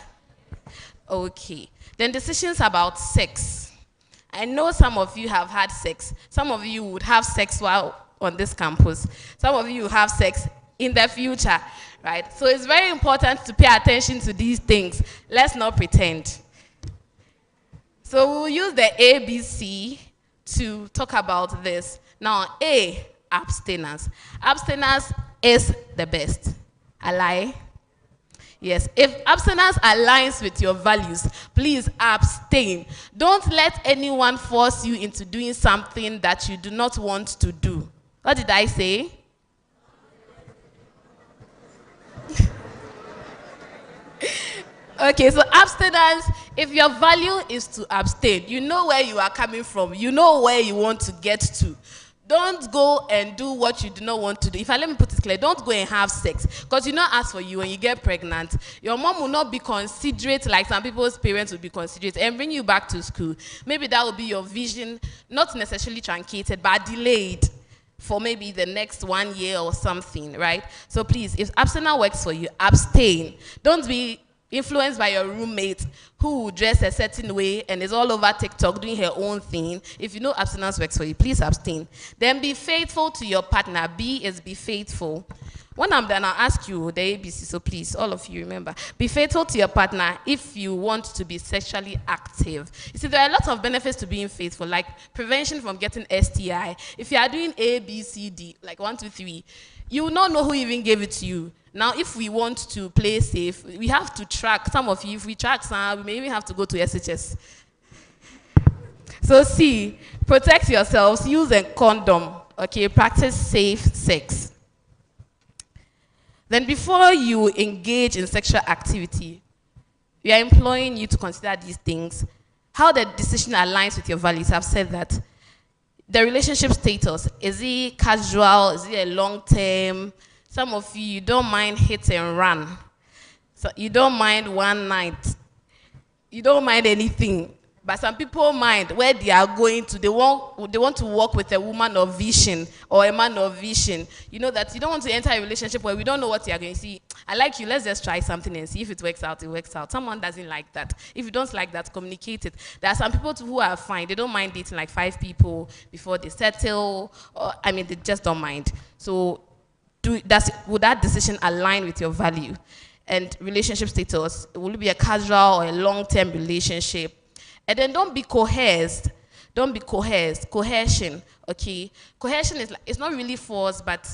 Okay. Then decisions about sex. I know some of you have had sex. Some of you would have sex while on this campus. Some of you have sex in the future, right? So it's very important to pay attention to these things. Let's not pretend. So we'll use the ABC to talk about this. Now, A, abstinence. Abstinence is the best. A lie? Yes, if abstinence aligns with your values, please abstain. Don't let anyone force you into doing something that you do not want to do. What did I say? Okay, so abstinence, if your value is to abstain, you know where you are coming from, you know where you want to get to. Don't go and do what you do not want to do. Let me put it clear, don't go and have sex. Because you know, as for you, when you get pregnant, your mom will not be considerate like some people's parents will be considerate and bring you back to school. Maybe that will be your vision, not necessarily truncated, but delayed for maybe the next 1 year or something, right? So please, if abstinence works for you, abstain. Don't be influenced by your roommate who dress a certain way and is all over TikTok doing her own thing. If you know abstinence works for you, please abstain. Then be faithful to your partner. B is be faithful. When I'm done, I'll ask you the ABC, so please, all of you remember. Be faithful to your partner if you want to be sexually active. You see, there are a lot of benefits to being faithful, like prevention from getting STI. If you are doing A, B, C, D, like 1, 2, 3, you will not know who even gave it to you. Now, if we want to play safe, we have to track. Some of you, if we track some, we may even have to go to SHS. So C, protect yourselves, use a condom, okay? Practice safe sex. Then before you engage in sexual activity, we are employing you to consider these things. How the decision aligns with your values. I've said that. The relationship status, is it casual? Is it a long term? Some of you, you don't mind hit and run. So you don't mind one night. You don't mind anything. But some people mind where they are going to. They want to work with a woman of vision or a man of vision. You know that you don't want to enter a relationship where we don't know what you are going to see. I like you, let's just try something and see if it works out, it works out. Someone doesn't like that. If you don't like that, communicate it. There are some people who are fine. They don't mind dating like 5 people before they settle. Or, they just don't mind. So would that decision align with your value? And relationship status, will it be a casual or a long-term relationship? And then don't be coerced. Don't be coerced. Coercion, okay? Coercion is like, it's not really force, but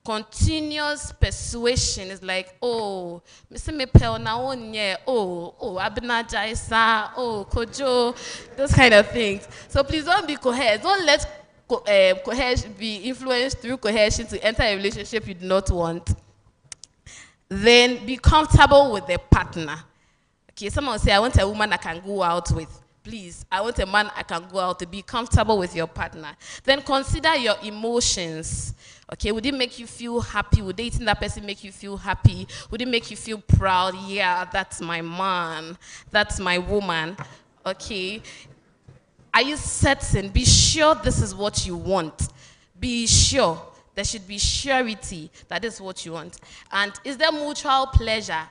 continuous persuasion is like, oh, Mr. Mepel na onye, oh, Abina Jaisa, oh, Kojo, those kind of things. So please don't be coerced. Don't let coercion be influenced through coercion to enter a relationship you do not want. Then be comfortable with the partner. Okay, someone say, I want a woman I can go out with. Please, I want a man I can go out to. Be comfortable with your partner. Then consider your emotions. Okay, would it make you feel happy? Would dating that person make you feel happy? Would it make you feel proud? Yeah, that's my man. That's my woman. Okay. Are you certain? Be sure this is what you want. Be sure. There should be surety that is what you want. And is there mutual pleasure?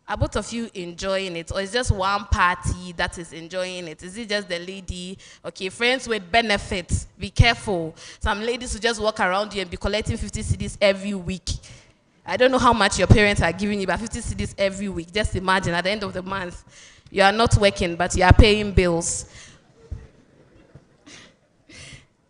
Are both of you enjoying it? Or is just one party that is enjoying it? Is it just the lady? Okay, friends with benefits. Be careful. Some ladies who just walk around you and be collecting 50 cedis every week. I don't know how much your parents are giving you, but 50 cedis every week. Just imagine at the end of the month, you are not working, but you are paying bills.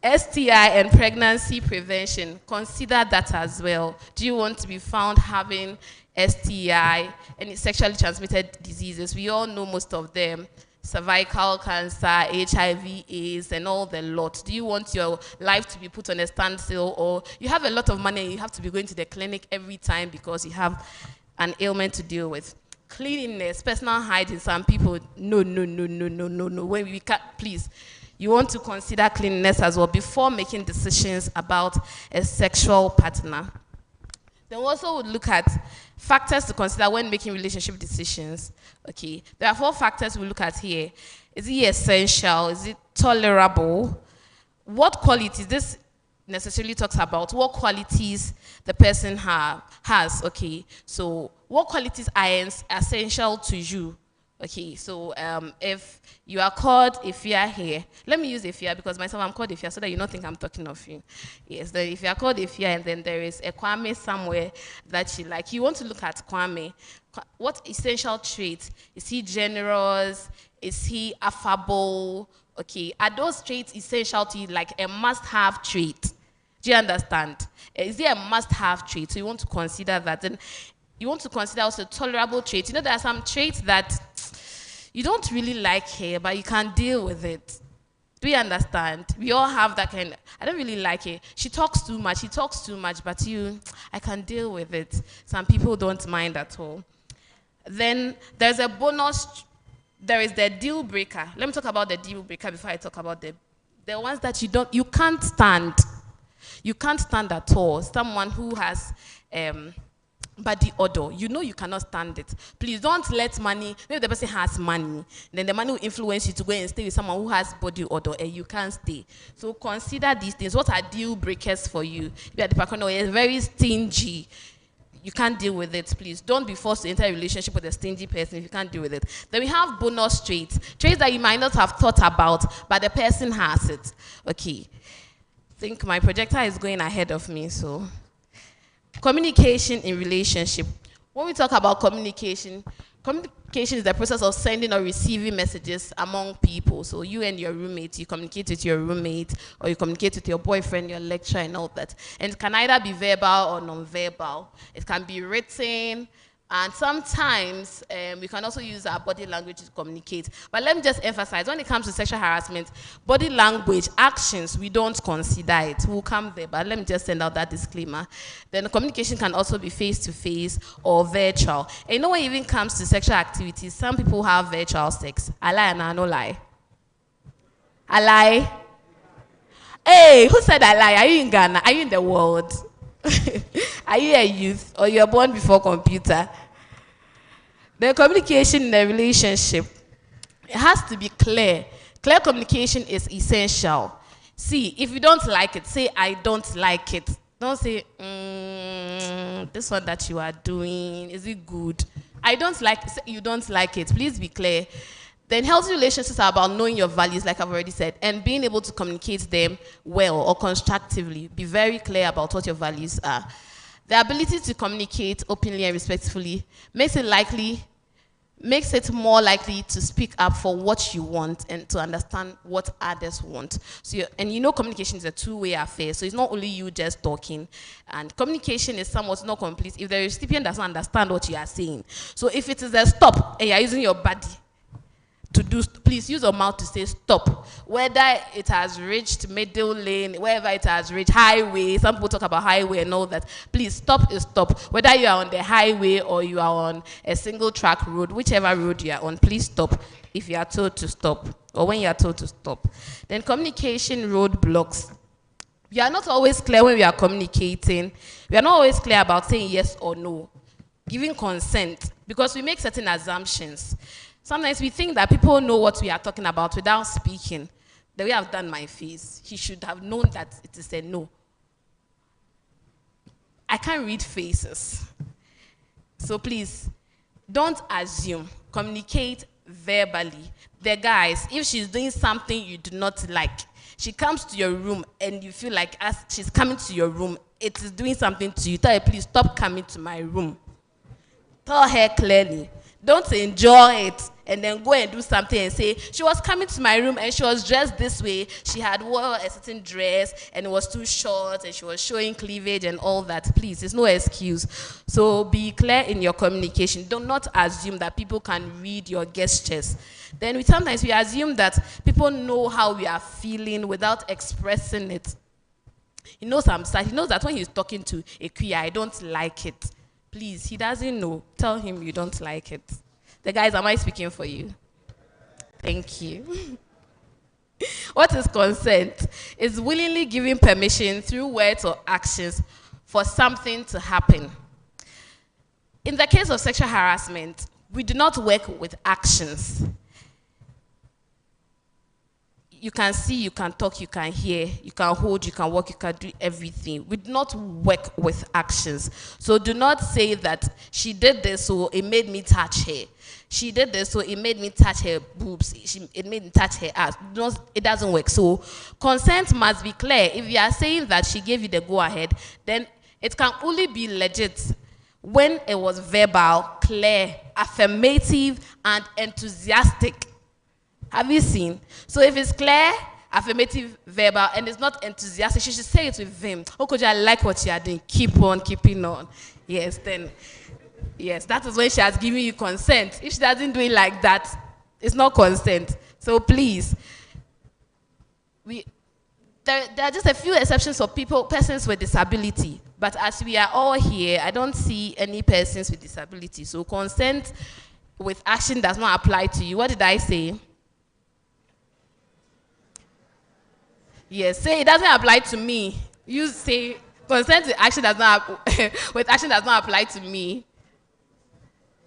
STI and pregnancy prevention, consider that as well. Do you want to be found having STI and sexually transmitted diseases? We all know most of them. Cervical cancer, HIV, AIDS, and all the lot. Do you want your life to be put on a standstill, or you have a lot of money and you have to be going to the clinic every time because you have an ailment to deal with? Cleanliness, personal hygiene, some people, no. When we can't, please. You want to consider cleanliness as well before making decisions about a sexual partner. Then we also would look at factors to consider when making relationship decisions. Okay, there are 4 factors we look at here. Is it essential? Is it tolerable? What qualities? This necessarily talks about what qualities the person has. Okay, so what qualities are essential to you? Okay, so if you are called Ifya here, let me use Ifya because myself I'm called Ifya so that you don't think I'm talking of you. Yes, then if you are called Ifya and then there is a Kwame somewhere that you like, you want to look at Kwame. What essential traits? Is he generous? Is he affable? Okay, are those traits essential to you, like a must-have trait? Do you understand? Is it a must-have trait? So you want to consider that. Then you want to consider also tolerable traits. You know, there are some traits that you don't really like her, but you can deal with it. Do you understand? We all have that kind of, I don't really like it. She talks too much, he talks too much, but I can deal with it. Some people don't mind at all. Then there's a bonus, there is the deal breaker. Let me talk about the deal breaker before I talk about the ones that you can't stand. You can't stand at all. Someone who has body odor, you know you cannot stand it. Please don't let money, maybe the person has money, then the money will influence you to go and stay with someone who has body odor and you can't stay. So consider these things. What are deal breakers for you? If you are the person who is very stingy, you can't deal with it, please. Don't be forced to enter a relationship with a stingy person if you can't deal with it. Then we have bonus traits that you might not have thought about, but the person has it. Okay. I think my projector is going ahead of me, so. Communication in relationship. When we talk about communication, communication is the process of sending or receiving messages among people. So you and your roommate, you communicate with your roommate, or you communicate with your boyfriend, your lecturer, and all that. And it can either be verbal or non-verbal. It can be written, and sometimes we can also use our body language to communicate. But let me just emphasize, when it comes to sexual harassment, body language, actions, we don't consider it. We'll come there, but let me just send out that disclaimer. Then the communication can also be face-to-face or virtual. And you know, when it even comes to sexual activities, some people have virtual sex. I lie and I no lie. I lie. Hey, who said I lie? Are you in Ghana? Are you in the world? Are you a youth or you're born before computer? The communication in a relationship, it has to be clear. Clear communication is essential. See, if you don't like it, say, I don't like it. Don't say, this one that you are doing, is it good? I don't like it. Say, you don't like it. Please be clear. Then healthy relationships are about knowing your values, like I've already said, and being able to communicate them well or constructively. Be very clear about what your values are. The ability to communicate openly and respectfully makes it more likely to speak up for what you want and to understand what others want. So, communication is a two-way affair, so it's not only you just talking. And communication is somewhat not complete if the recipient doesn't understand what you are saying. So if it is a stop and you're using your body to do, please use your mouth to say stop. Whether it has reached middle lane, wherever it has reached highway, some people talk about highway and all that. Please, stop is stop. Whether you are on the highway or you are on a single track road, whichever road you are on, please stop if you are told to stop or when you are told to stop. Then communication roadblocks. We are not always clear when we are communicating. We are not always clear about saying yes or no, giving consent, because we make certain assumptions. Sometimes we think that people know what we are talking about without speaking. The way I've done my face, he should have known that it is a no. I can't read faces. So please, don't assume. Communicate verbally. The guys, if she's doing something you do not like, she comes to your room and you feel like as she's coming to your room, it is doing something to you. Tell her, please stop coming to my room. Tell her clearly. Don't enjoy it and then go and do something and say, she was coming to my room and she was dressed this way. She had worn a certain dress and it was too short and she was showing cleavage and all that. Please, it's no excuse. So be clear in your communication. Do not assume that people can read your gestures. Then sometimes we assume that people know how we are feeling without expressing it. He knows I'm sad. He knows that when he's talking to a queer, I don't like it. Please, he doesn't know. Tell him you don't like it. The guys, am I speaking for you? Thank you. What is consent? It's willingly giving permission through words or actions for something to happen. In the case of sexual harassment, we do not work with actions. You can see, you can talk, you can hear, you can hold, you can walk, you can do everything. We do not work with actions. So do not say that she did this, so it made me touch her. She did this, so it made me touch her boobs. It made me touch her ass. It doesn't work. So consent must be clear. If you are saying that she gave you the go-ahead, then it can only be legit when it was verbal, clear, affirmative, and enthusiastic. Have you seen? So if it's clear, affirmative, verbal, and it's not enthusiastic, she should say it with vim. Oh, could I like what you are doing? Keep on keeping on. Yes, then, yes, that is when she has given you consent. If she doesn't do it like that, it's not consent. So please, there are just a few exceptions for persons with disability. But as we are all here, I don't see any persons with disability. So consent with action does not apply to you. What did I say? Yes, say it doesn't apply to me. You say consent with action does not with action does not apply to me.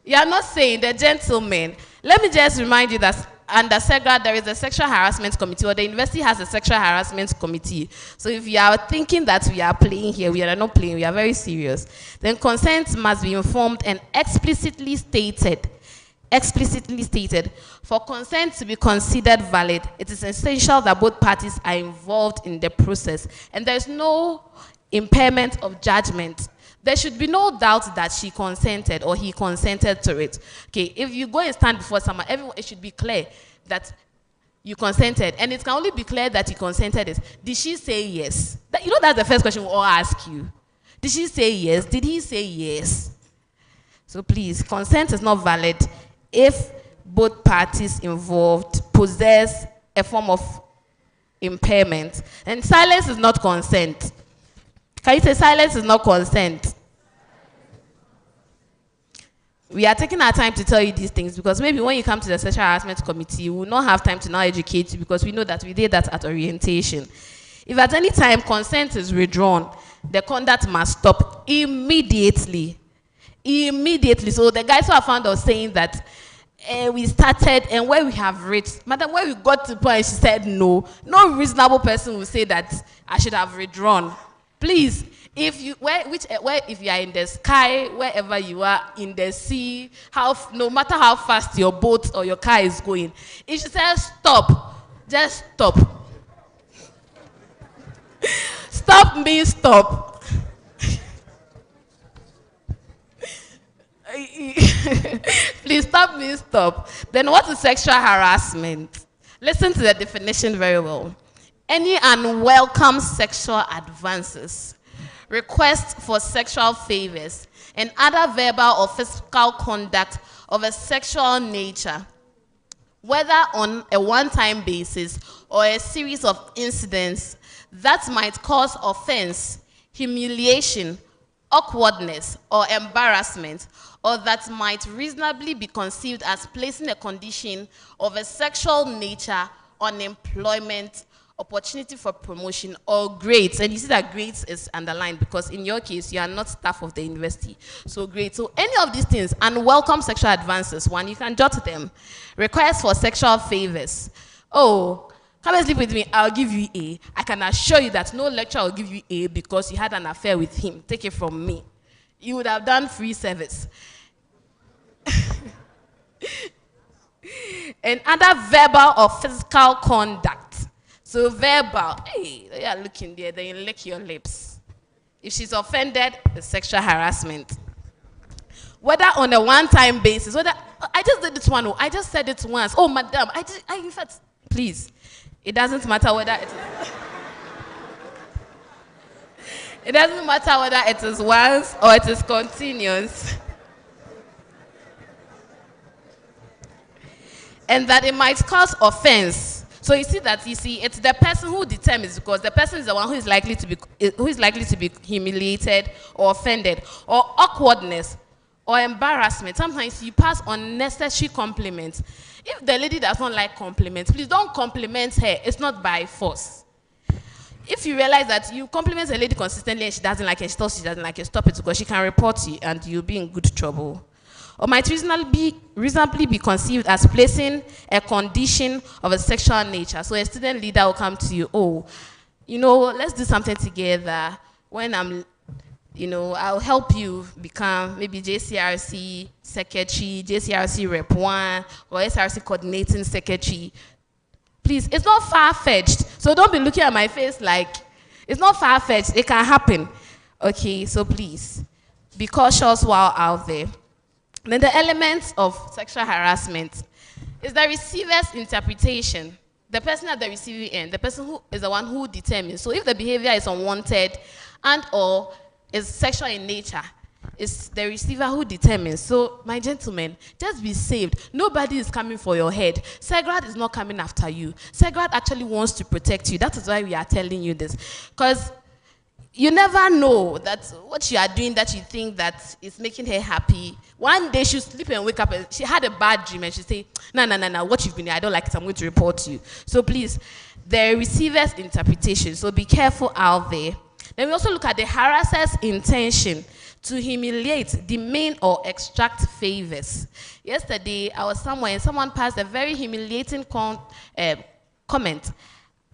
You are not saying the gentleman. Let me just remind you that under SEGRA there is a sexual harassment committee, or the university has a sexual harassment committee. So if you are thinking that we are playing here, we are not playing, we are very serious. Then consent must be informed and explicitly stated. For consent to be considered valid, it is essential that both parties are involved in the process and there's no impairment of judgment. There should be no doubt that she consented or he consented to it. Okay, if you go and stand before someone, it should be clear that you consented, and it can only be clear that you consented it. Did she say yes? That's the first question we all ask you. Did she say yes? Did he say yes? So please, consent is not valid if both parties involved possess a form of impairment. And silence is not consent. Can you say silence is not consent? We are taking our time to tell you these things because maybe when you come to the sexual harassment committee, we will not have time to now educate you because we know that we did that at orientation. If at any time consent is withdrawn, the conduct must stop immediately. Immediately. So the guys who are found out saying that we started and where we have reached, madam, where we got to the point, she said no. No reasonable person will say that I should have withdrawn. Please, if you if you are in the sky, wherever you are, in the sea, no matter how fast your boat or your car is going, if she says stop, just stop. Stop means stop. Please stop means stop. Then what is sexual harassment? Listen to the definition very well. Any unwelcome sexual advances, requests for sexual favors, and other verbal or physical conduct of a sexual nature, whether on a one-time basis or a series of incidents that might cause offense, humiliation, awkwardness, or embarrassment, or that might reasonably be conceived as placing a condition of a sexual nature on employment, opportunity for promotion, or grades. And you see that grades is underlined because in your case, you are not staff of the university. So grades. So any of these things, unwelcome sexual advances, one, you can jot them. Requests for sexual favors. Oh, come and sleep with me, I'll give you A. I can assure you that no lecturer will give you A because you had an affair with him. Take it from me. You would have done free service. And other verbal or physical conduct. So verbal, hey, they are looking there, they lick your lips. If she's offended, it's sexual harassment. Whether on a one-time basis, whether, I just did this one, I just said it once. Oh, madam, in fact, please, it doesn't matter whether it is. It doesn't matter whether it is once or it is continuous. And that it might cause offense. So it's the person who determines, because the person is the one who is likely to be humiliated or offended, or awkwardness or embarrassment. Sometimes you pass unnecessary compliments. If the lady does not like compliments, please don't compliment her. It's not by force. If you realize that you compliment a lady consistently and she doesn't like it, she tells you she doesn't like it, stop it because she can report you and you'll be in good trouble. Or might reasonably be conceived as placing a condition of a sexual nature. So a student leader will come to you, oh, let's do something together. When I'll help you become maybe JCRC secretary, JCRC rep 1, or SRC coordinating secretary. Please, it's not far-fetched. So don't be looking at my face like, it's not far-fetched. It can happen. Okay, so please, be cautious while out there. Then the elements of sexual harassment is the receiver's interpretation. The person at the receiving end, the person who is the one who determines. So if the behavior is unwanted and or is sexual in nature, It's the receiver who determines. So, my gentlemen, just be saved. Nobody is coming for your head. SEGRAD is not coming after you. SEGRAD actually wants to protect you. That is why we are telling you this. Because you never know that what you are doing that you think that is making her happy. One day she'll sleep and wake up and she had a bad dream and she'll say, no, what you've been doing, I don't like it, I'm going to report you. So please, the receiver's interpretation. So be careful out there. Then we also look at the harasser's intention to humiliate, demean, or extract favors. Yesterday, I was somewhere and someone passed a very humiliating comment.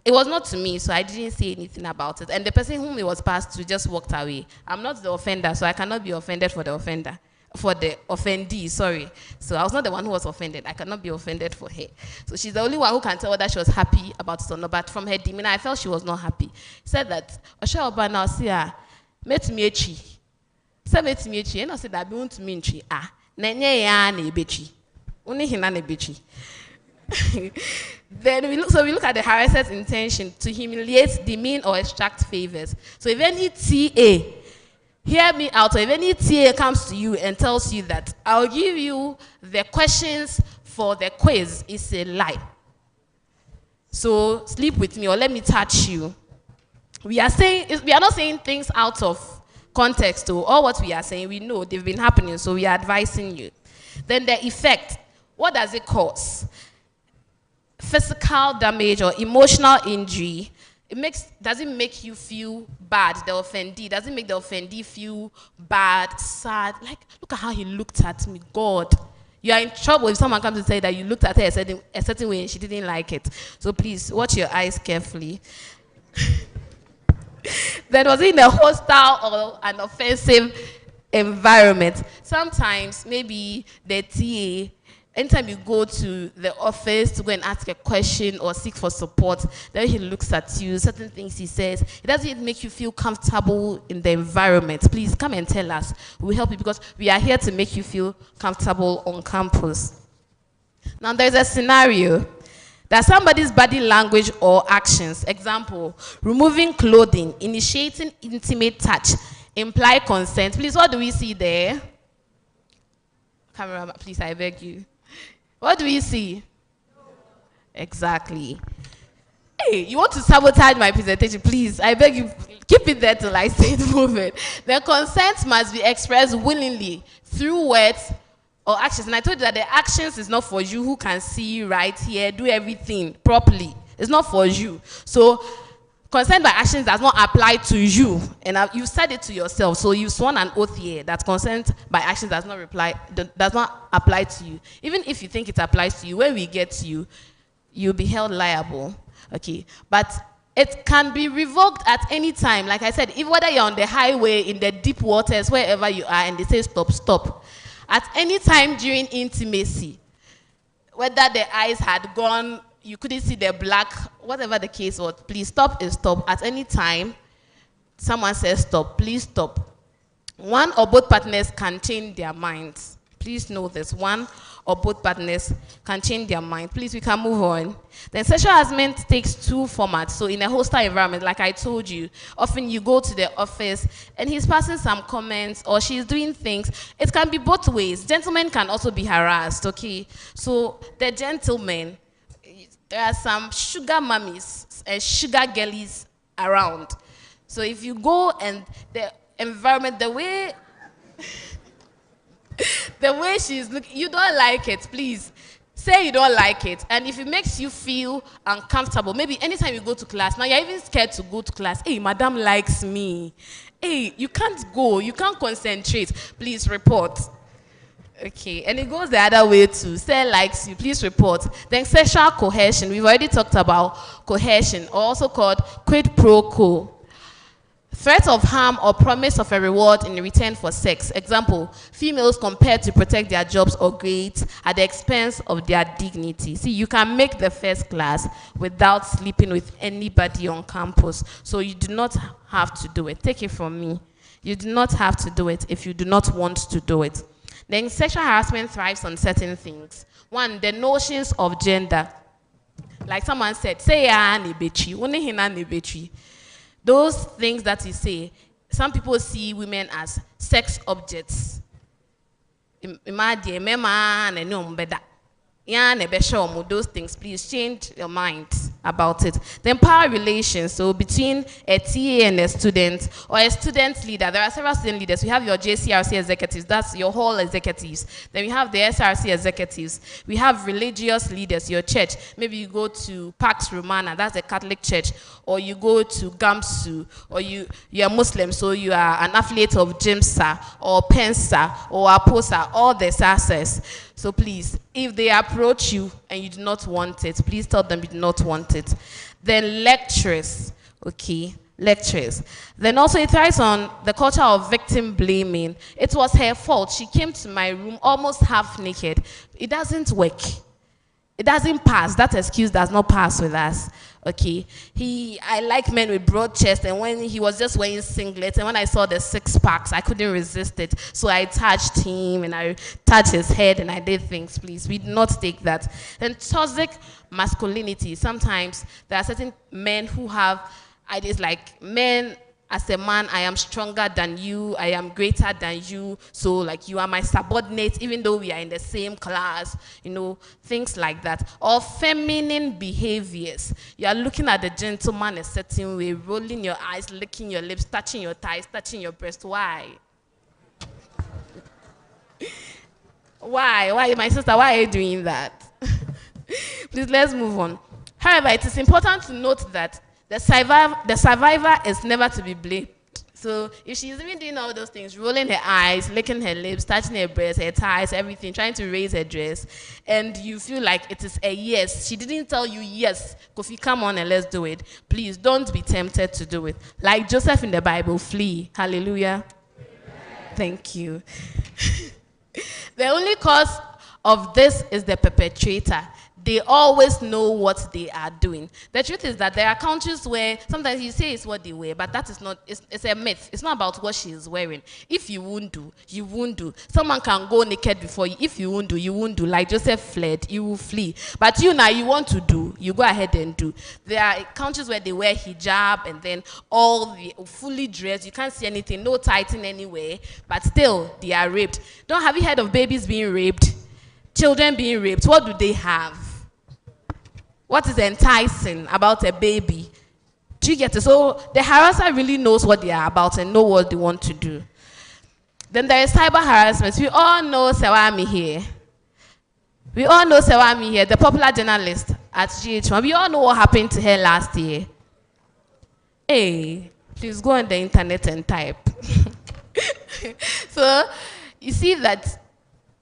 It was not to me, so I didn't say anything about it. And the person whom it was passed to just walked away. I'm not the offender, so I cannot be offended for the offender. For the offendee, sorry. So I was not the one who was offended. I cannot be offended for her. So she's the only one who can tell whether she was happy about it or not. But from her demeanor, I felt she was not happy. She said that, Osha Oba now see her, met me echi. Say met me echi. And I said, I want to mean chi. Ah, nenye ya ne bechi. Only hina ne bechi. Then we look at the harasser's intention to humiliate, demean, or extract favors. So if any TA, hear me out, or if any TA comes to you and tells you that I'll give you the questions for the quiz, it's a lie. So sleep with me or let me touch you. We are not saying things out of context. All what we are saying, we know they've been happening, so we are advising you. Then the effect, what does it cause? Physical damage or emotional injury. Does it make you feel bad, the offendee? Does it make the offendee feel bad, sad? Like, look at how he looked at me. God, you are in trouble if someone comes to say that you looked at her a certain way and she didn't like it. So please, watch your eyes carefully. Then was it in a hostile or an offensive environment? Sometimes, maybe the TA, anytime you go to the office to go and ask a question or seek for support, then he looks at you, certain things he says, it doesn't make you feel comfortable in the environment. Please come and tell us. We'll help you because we are here to make you feel comfortable on campus. Now there's a scenario that somebody's body language or actions, example, removing clothing, initiating intimate touch, imply consent. Please, what do we see there? Camera, please, I beg you. What do we see? Exactly. Hey, you want to sabotage my presentation? Please, I beg you, keep it there till I say it moving. The consent must be expressed willingly through words or actions. And I told you that the actions is not for you who can see right here, do everything properly. It's not for you. So consent by actions does not apply to you. And you said it to yourself. So you sworn an oath here that consent by actions does not apply to you. Even if you think it applies to you, when we get to you, you'll be held liable. Okay. But it can be revoked at any time. Like I said, if whether you're on the highway, in the deep waters, wherever you are, and they say stop, stop. At any time during intimacy, whether the eyes had gone, you couldn't see the black, whatever the case was, please stop is stop. At any time, someone says stop, please stop. One or both partners can change their minds. Please know this. One or both partners can change their mind. Please, we can move on. Then sexual harassment takes two formats. So in a hostile environment, like I told you, often you go to the office and he's passing some comments or she's doing things. It can be both ways. Gentlemen can also be harassed, okay? So the gentlemen, there are some sugar mummies and sugar girlies around. So if you go and the environment, the way she's looking, you don't like it, please. Say you don't like it. And if it makes you feel uncomfortable, maybe anytime you go to class, now you're even scared to go to class. Hey, madam likes me. Hey, you can't go. You can't concentrate. Please report. Okay, and it goes the other way too. Say likes you, please report. Then sexual coercion. We've already talked about coercion, also called quid pro quo. Threat of harm or promise of a reward in return for sex. Example, females compelled to protect their jobs or grades at the expense of their dignity. See, you can make the first class without sleeping with anybody on campus. So you do not have to do it. Take it from me. You do not have to do it if you do not want to do it. Then sexual harassment thrives on certain things. One, the notions of gender. Like someone said, say ya nebechi, one hina nebechi. Those things that you say, some people see women as sex objects. Imagine, man, and no better. Yeah, those things, please change your mind about it. Then power relations, so between a TA and a student, or a student leader. There are several student leaders. We have your JCRC executives, that's your hall executives. Then we have the SRC executives. We have religious leaders, your church. Maybe you go to Pax Romana, that's a Catholic church, or you go to Gamsu, or you're Muslim, so you are an affiliate of JIMSA, or PENSA, or APOSA, all the SASS. So please, if they approach you and you do not want it, please tell them you do not want it. Then lecturers, okay, lecturers. Then also it thrives on the culture of victim blaming. It was her fault. She came to my room almost half naked. It doesn't work. It doesn't pass. That excuse does not pass with us. Okay, I like men with broad chest, and when he was just wearing singlets, and when I saw the six packs, I couldn't resist it. So I touched him, and I touched his head, and I did things. Please, we do not take that. Then toxic masculinity. Sometimes there are certain men who have ideas like, men, as a man, I am stronger than you, I am greater than you, so like you are my subordinate, even though we are in the same class, you know, things like that. Or feminine behaviors. You are looking at the gentleman a certain way, rolling your eyes, licking your lips, touching your thighs, touching your breast. Why? Why, my sister, why are you doing that? Please, let's move on. However, it is important to note that the survivor is never to be blamed. So if she's even doing all those things, rolling her eyes, licking her lips, touching her breasts, her thighs, everything, trying to raise her dress, and you feel like it is a yes, she didn't tell you yes, Kofi, come on and let's do it. Please don't be tempted to do it. Like Joseph in the Bible, flee. Hallelujah. Thank you. The only cause of this is the perpetrator. They always know what they are doing. The truth is that there are countries where sometimes you say it's what they wear, but that is not, it's a myth. It's not about what she is wearing. If you won't do, you won't do. Someone can go naked before you. If you won't do, you won't do. Like Joseph fled, you will flee. But you now, you want to do, you go ahead and do. There are countries where they wear hijab and then all the fully dressed. You can't see anything, no tighten anywhere, but still they are raped. Have you heard of babies being raped? Children being raped? What do they have? What is enticing about a baby? Do you get it? So the harasser really knows what they are about and know what they want to do. Then there is cyber harassment. We all know Sewami here. We all know Sewami here, the popular journalist at GH1. We all know what happened to her last year. Hey, please go on the internet and type. So you see that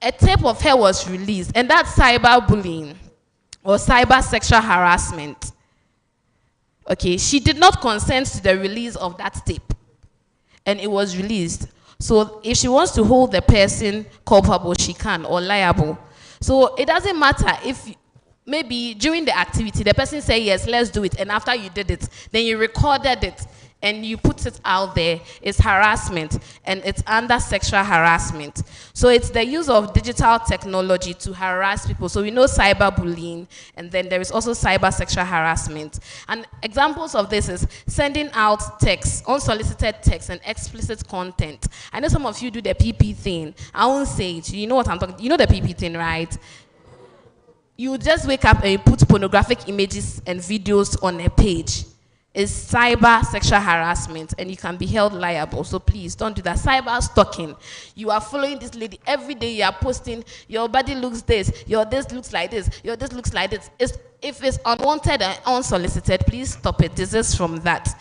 a tape of her was released, and that's cyberbullying or cyber sexual harassment. Okay, she did not consent to the release of that tape, and it was released. So if she wants to hold the person culpable, she can, or liable. So it doesn't matter if maybe during the activity, the person said, yes, let's do it, and after you did it, then you recorded it, and you put it out there, it's harassment, and it's under sexual harassment. So it's the use of digital technology to harass people. So we know cyberbullying, and then there is also cyber sexual harassment. And examples of this is sending out texts, unsolicited texts, and explicit content. I know some of you do the PP thing. I won't say it. You know what I'm talking. You know the PP thing, right? You just wake up and you put pornographic images and videos on a page. Is cyber sexual harassment, and you can be held liable. So please don't do that. Cyber stalking. You are following this lady every day. You are posting, your body looks this, your this looks like this, your this looks like this. If it's unwanted and unsolicited, please stop it. This is from that.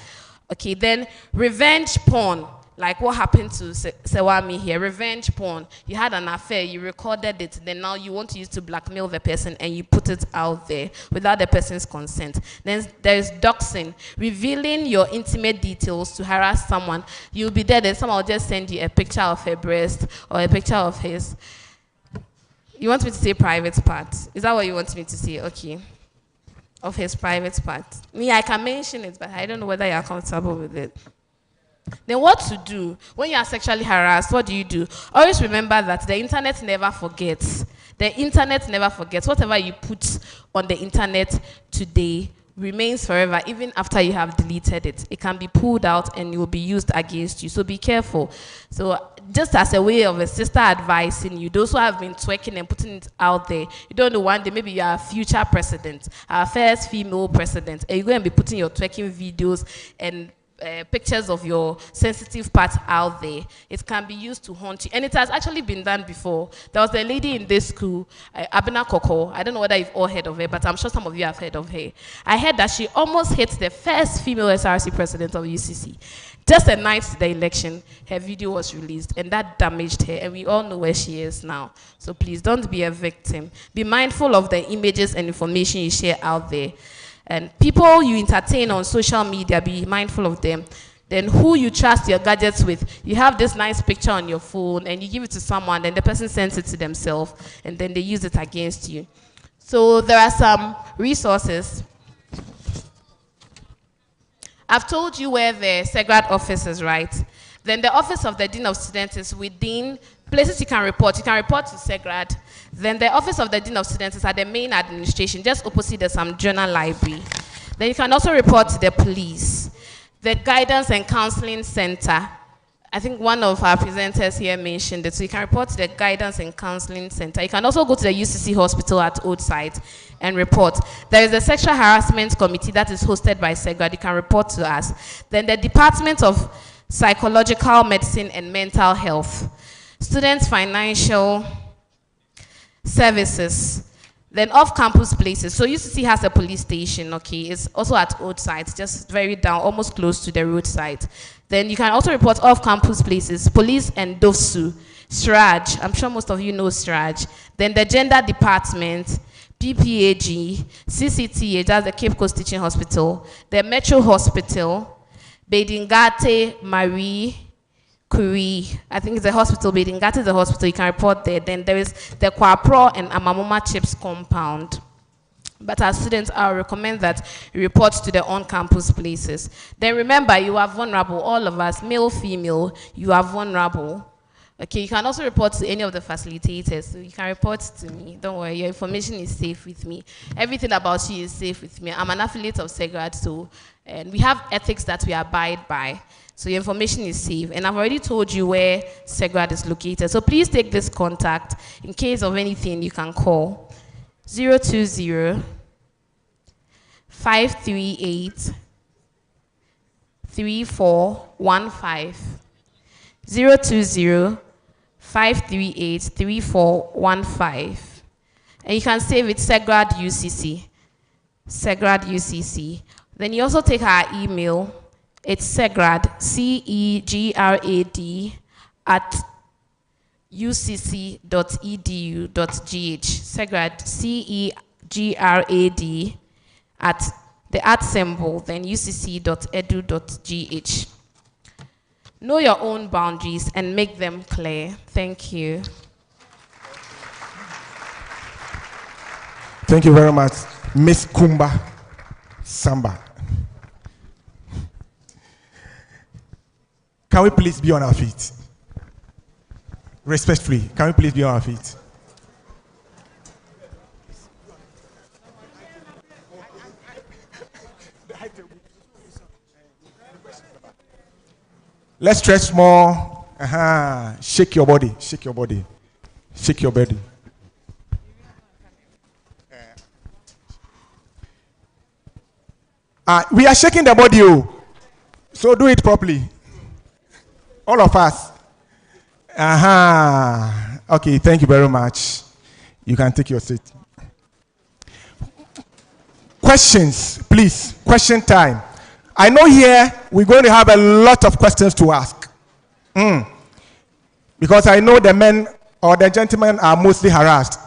Okay, then revenge porn. Like what happened to Sewami here, revenge porn. You had an affair, you recorded it, then now you want to use to blackmail the person and you put it out there without the person's consent. Then there's doxing, revealing your intimate details to harass someone. You'll be there, then someone will just send you a picture of her breast or a picture of his. You want me to say private part? Is that what you want me to say? Okay. Of his private part. Me, I can mention it, but I don't know whether you're comfortable with it. Then what to do when you are sexually harassed? What do you do? Always remember that the internet never forgets. The internet never forgets. Whatever you put on the internet today remains forever even after you have deleted it. It can be pulled out and it will be used against you. So be careful. So just as a way of a sister advising you, those who have been twerking and putting it out there, you don't know one day maybe you are a future president, our first female president, and you're going to be putting your twerking videos and pictures of your sensitive parts out there. It can be used to haunt you, and it has actually been done before. There was a lady in this school, Abena Koko. I don't know whether you've all heard of her, but I'm sure some of you have heard of her. I heard that she almost hit the first female SRC president of UCC. Just the night of the election, her video was released, and that damaged her, and we all know where she is now. So please don't be a victim. Be mindful of the images and information you share out there. And people you entertain on social media, be mindful of them. Then who you trust your gadgets with. You have this nice picture on your phone and you give it to someone, then the person sends it to themselves and then they use it against you. So there are some resources. I've told you where the SEGRAD office is, right? Then the office of the Dean of Students is within places you can report. You can report to SEGRAD. Then the office of the Dean of Students is at the main administration, just opposite the Sam Journal Library. Then you can also report to the police. The Guidance and Counseling Center. I think one of our presenters here mentioned it. So you can report to the Guidance and Counseling Center. You can also go to the UCC hospital at Old Site and report. There is a Sexual Harassment Committee that is hosted by SEGRAD. You can report to us. Then the Department of Psychological Medicine and Mental Health. Students' Financial Services. Then off-campus places. So UCC has a police station, okay? It's also at Old Site, just very down, almost close to the roadside. Then you can also report off-campus places, police and Tvucc, SRAJ, I'm sure most of you know SRAJ. Then the Gender Department, PPAG, CCTA, that's the Cape Coast Teaching Hospital, the Metro Hospital, Bedingate Marie Curie, I think it's a hospital, Bedingate is a hospital, you can report there. Then there is the Kwapro and Amamoma Chips compound. But as students, I recommend that you report to the on-campus places. Then remember, you are vulnerable, all of us, male, female, you are vulnerable. Okay, you can also report to any of the facilitators. So you can report to me. Don't worry, your information is safe with me. Everything about you is safe with me. I'm an affiliate of SEGRAD, so and we have ethics that we abide by. So your information is safe. And I've already told you where SEGRAD is located. So please take this contact. In case of anything, you can call 020 538 3415. 020 538 3415. And you can save it SEGRAD UCC. SEGRAD UCC. Then you also take our email. It's SEGRAD, CEGRAD, at ucc.edu.gh. SEGRAD, CEGRAD, at the @ symbol, then ucc.edu.gh. Know your own boundaries and make them clear. Thank you.
Thank you very much, Miss Kumba Samba. Can we please be on our feet? Respectfully, can we please be on our feet? Let's stretch more. Shake your body. Shake your body. Shake your body. We are shaking the body, so do it properly. All of us. Okay, thank you very much. You can take your seat. Questions, please. Question time. I know here we're going to have a lot of questions to ask. Because I know the men or the gentlemen are mostly harassed.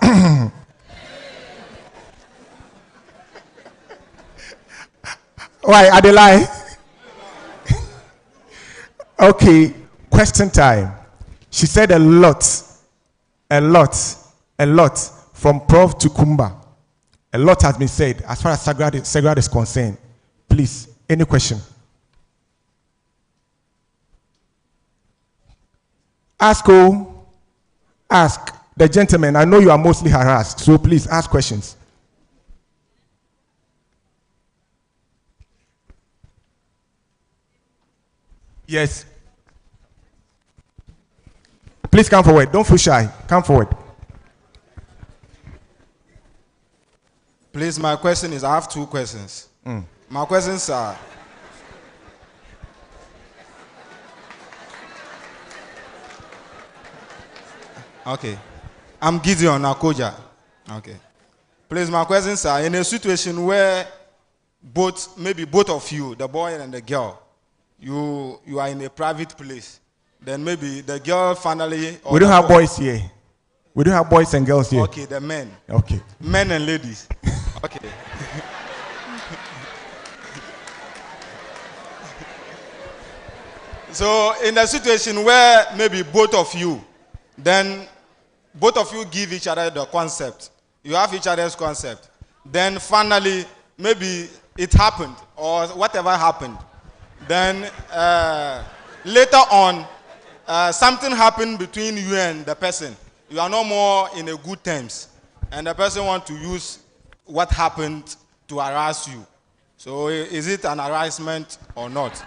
Why, are they lying? Okay, question time. She said a lot from Prof to Kumba. A lot has been said as far as SEGRAD is concerned. Please, any question? Ask. The gentleman, I know you are mostly harassed, so please ask questions. Yes. Please come forward. Don't feel shy. Come forward.
Please, my question is, I have two questions. My questions are, okay. I'm Gideon Akoja. Okay. Please, my questions are, in a situation where maybe both of you, the boy and the girl, you are in a private place, then maybe the girl finally...
We don't have boys here. We don't have boys and girls here.
Okay, the men.
Okay.
Men and ladies. Okay. So in a situation where maybe both of you give each other the concept, you have each other's concept, then finally maybe it happened or whatever happened, then later on something happened between you and the person. You are no more in a good terms, and the person wants to use what happened to harass you. So is it an harassment or not?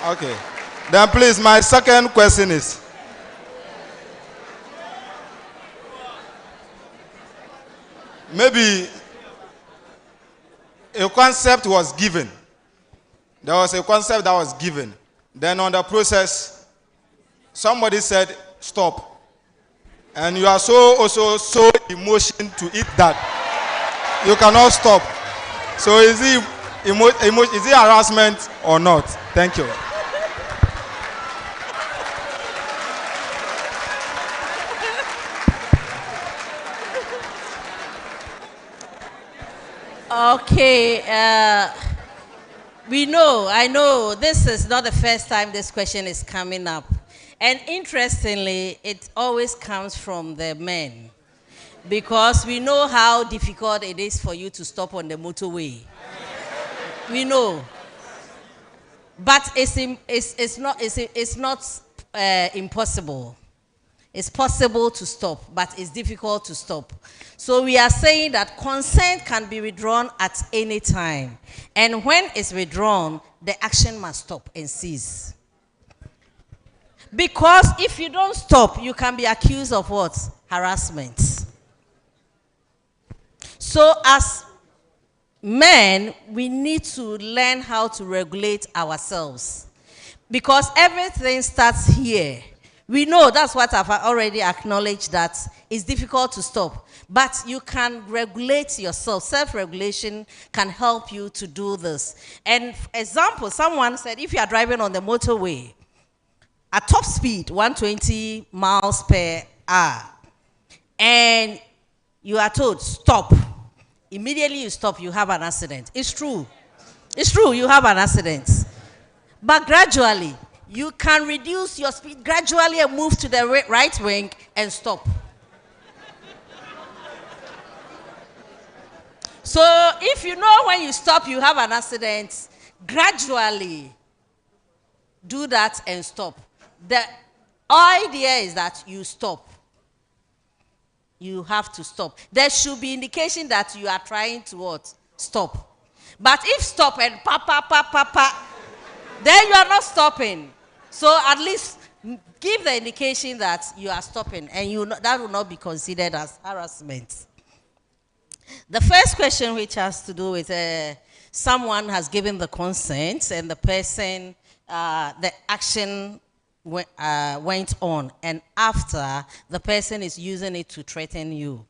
Okay. Then please, my second question is, maybe a concept was given. There was a concept that was given. Then on the process, somebody said, stop. And you are also so emotional to it that you cannot stop. So is it harassment or not? Thank you.
Okay, I know this is not the first time this question is coming up. And interestingly, it always comes from the men. Because we know how difficult it is for you to stop on the motorway. We know. But it's not impossible. It's possible to stop, but it's difficult to stop. So we are saying that consent can be withdrawn at any time. And when it's withdrawn, the action must stop and cease. Because if you don't stop, you can be accused of what? Harassment. So as men, we need to learn how to regulate ourselves. Because everything starts here. We know that's what I've already acknowledged, that it's difficult to stop. But you can regulate yourself. Self-regulation can help you to do this. And for example, someone said if you are driving on the motorway at top speed, 120 miles per hour, and you are told stop, immediately you stop, you have an accident. It's true. It's true, you have an accident. But gradually, you can reduce your speed gradually and move to the right wing and stop. So if you know when you stop, you have an accident, gradually do that and stop. The idea is that you stop. You have to stop. There should be indication that you are trying to what? Stop. But if stop and then you are not stopping. So at least give the indication that you are stopping, and that will not be considered as harassment. The first question, which has to do with someone has given the consent and the person, the action went on, and after the person is using it to threaten you.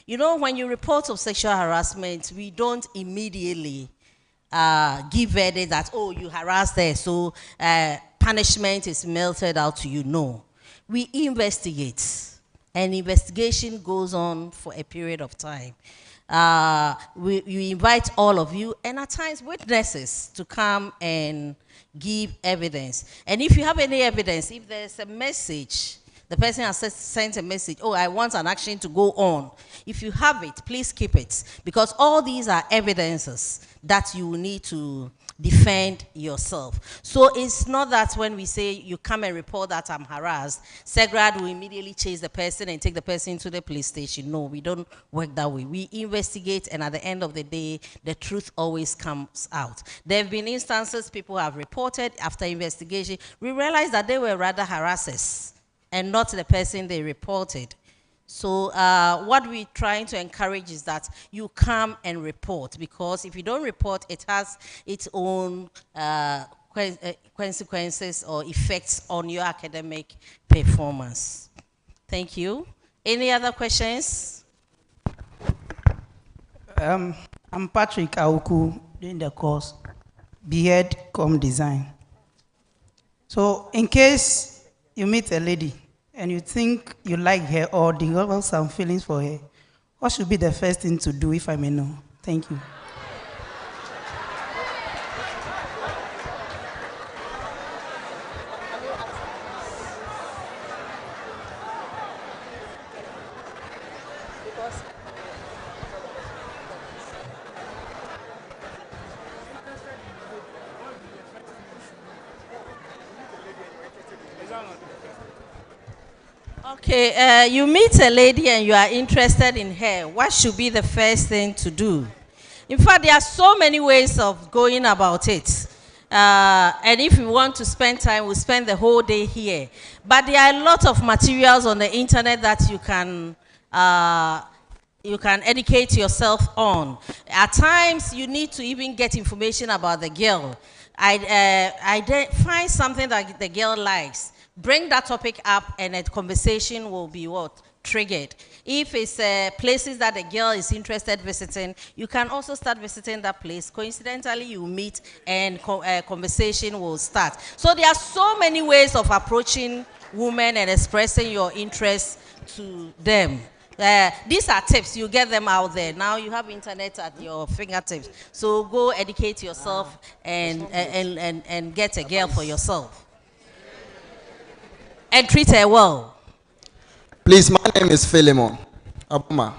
You know, when you report of sexual harassment, we don't immediately give verdict that, oh, you harassed her, so punishment is melted out to you. No. We investigate, and investigation goes on for a period of time. We invite all of you, and at times witnesses, to come and give evidence. And if you have any evidence, if there's a message, the person has sent a message, oh, I want an action to go on. If you have it, please keep it, because all these are evidences that you need to defend yourself. So it's not that when we say you come and report that I'm harassed, SEGRAD will immediately chase the person and take the person to the police station. No, we don't work that way. We investigate, and at the end of the day, the truth always comes out. There have been instances people have reported after investigation. We realized that they were rather harassers and not the person they reported. So what we're trying to encourage is that you come and report, because if you don't report, it has its own consequences or effects on your academic performance. Thank you. Any other questions?
I'm Patrick Auku, doing the course Behead Com Design. So in case you meet a lady and you think you like her or develop some feelings for her, what should be the first thing to do, if I may know? Thank you.
Okay, you meet a lady and you are interested in her. What should be the first thing to do? In fact, there are so many ways of going about it. And if you want to spend time, we'll spend the whole day here. But there are a lot of materials on the internet that you can educate yourself on. At times, you need to even get information about the girl. Find something that the girl likes. Bring that topic up, and a conversation will be what? Triggered. If it's places that the girl is interested visiting, you can also start visiting that place. Coincidentally, you meet and conversation will start. So there are so many ways of approaching women and expressing your interest to them. These are tips. You get them out there. Now you have internet at your fingertips. So go educate yourself and get a girl for yourself. And treat her well.
Please, my name is Philemon Abuma.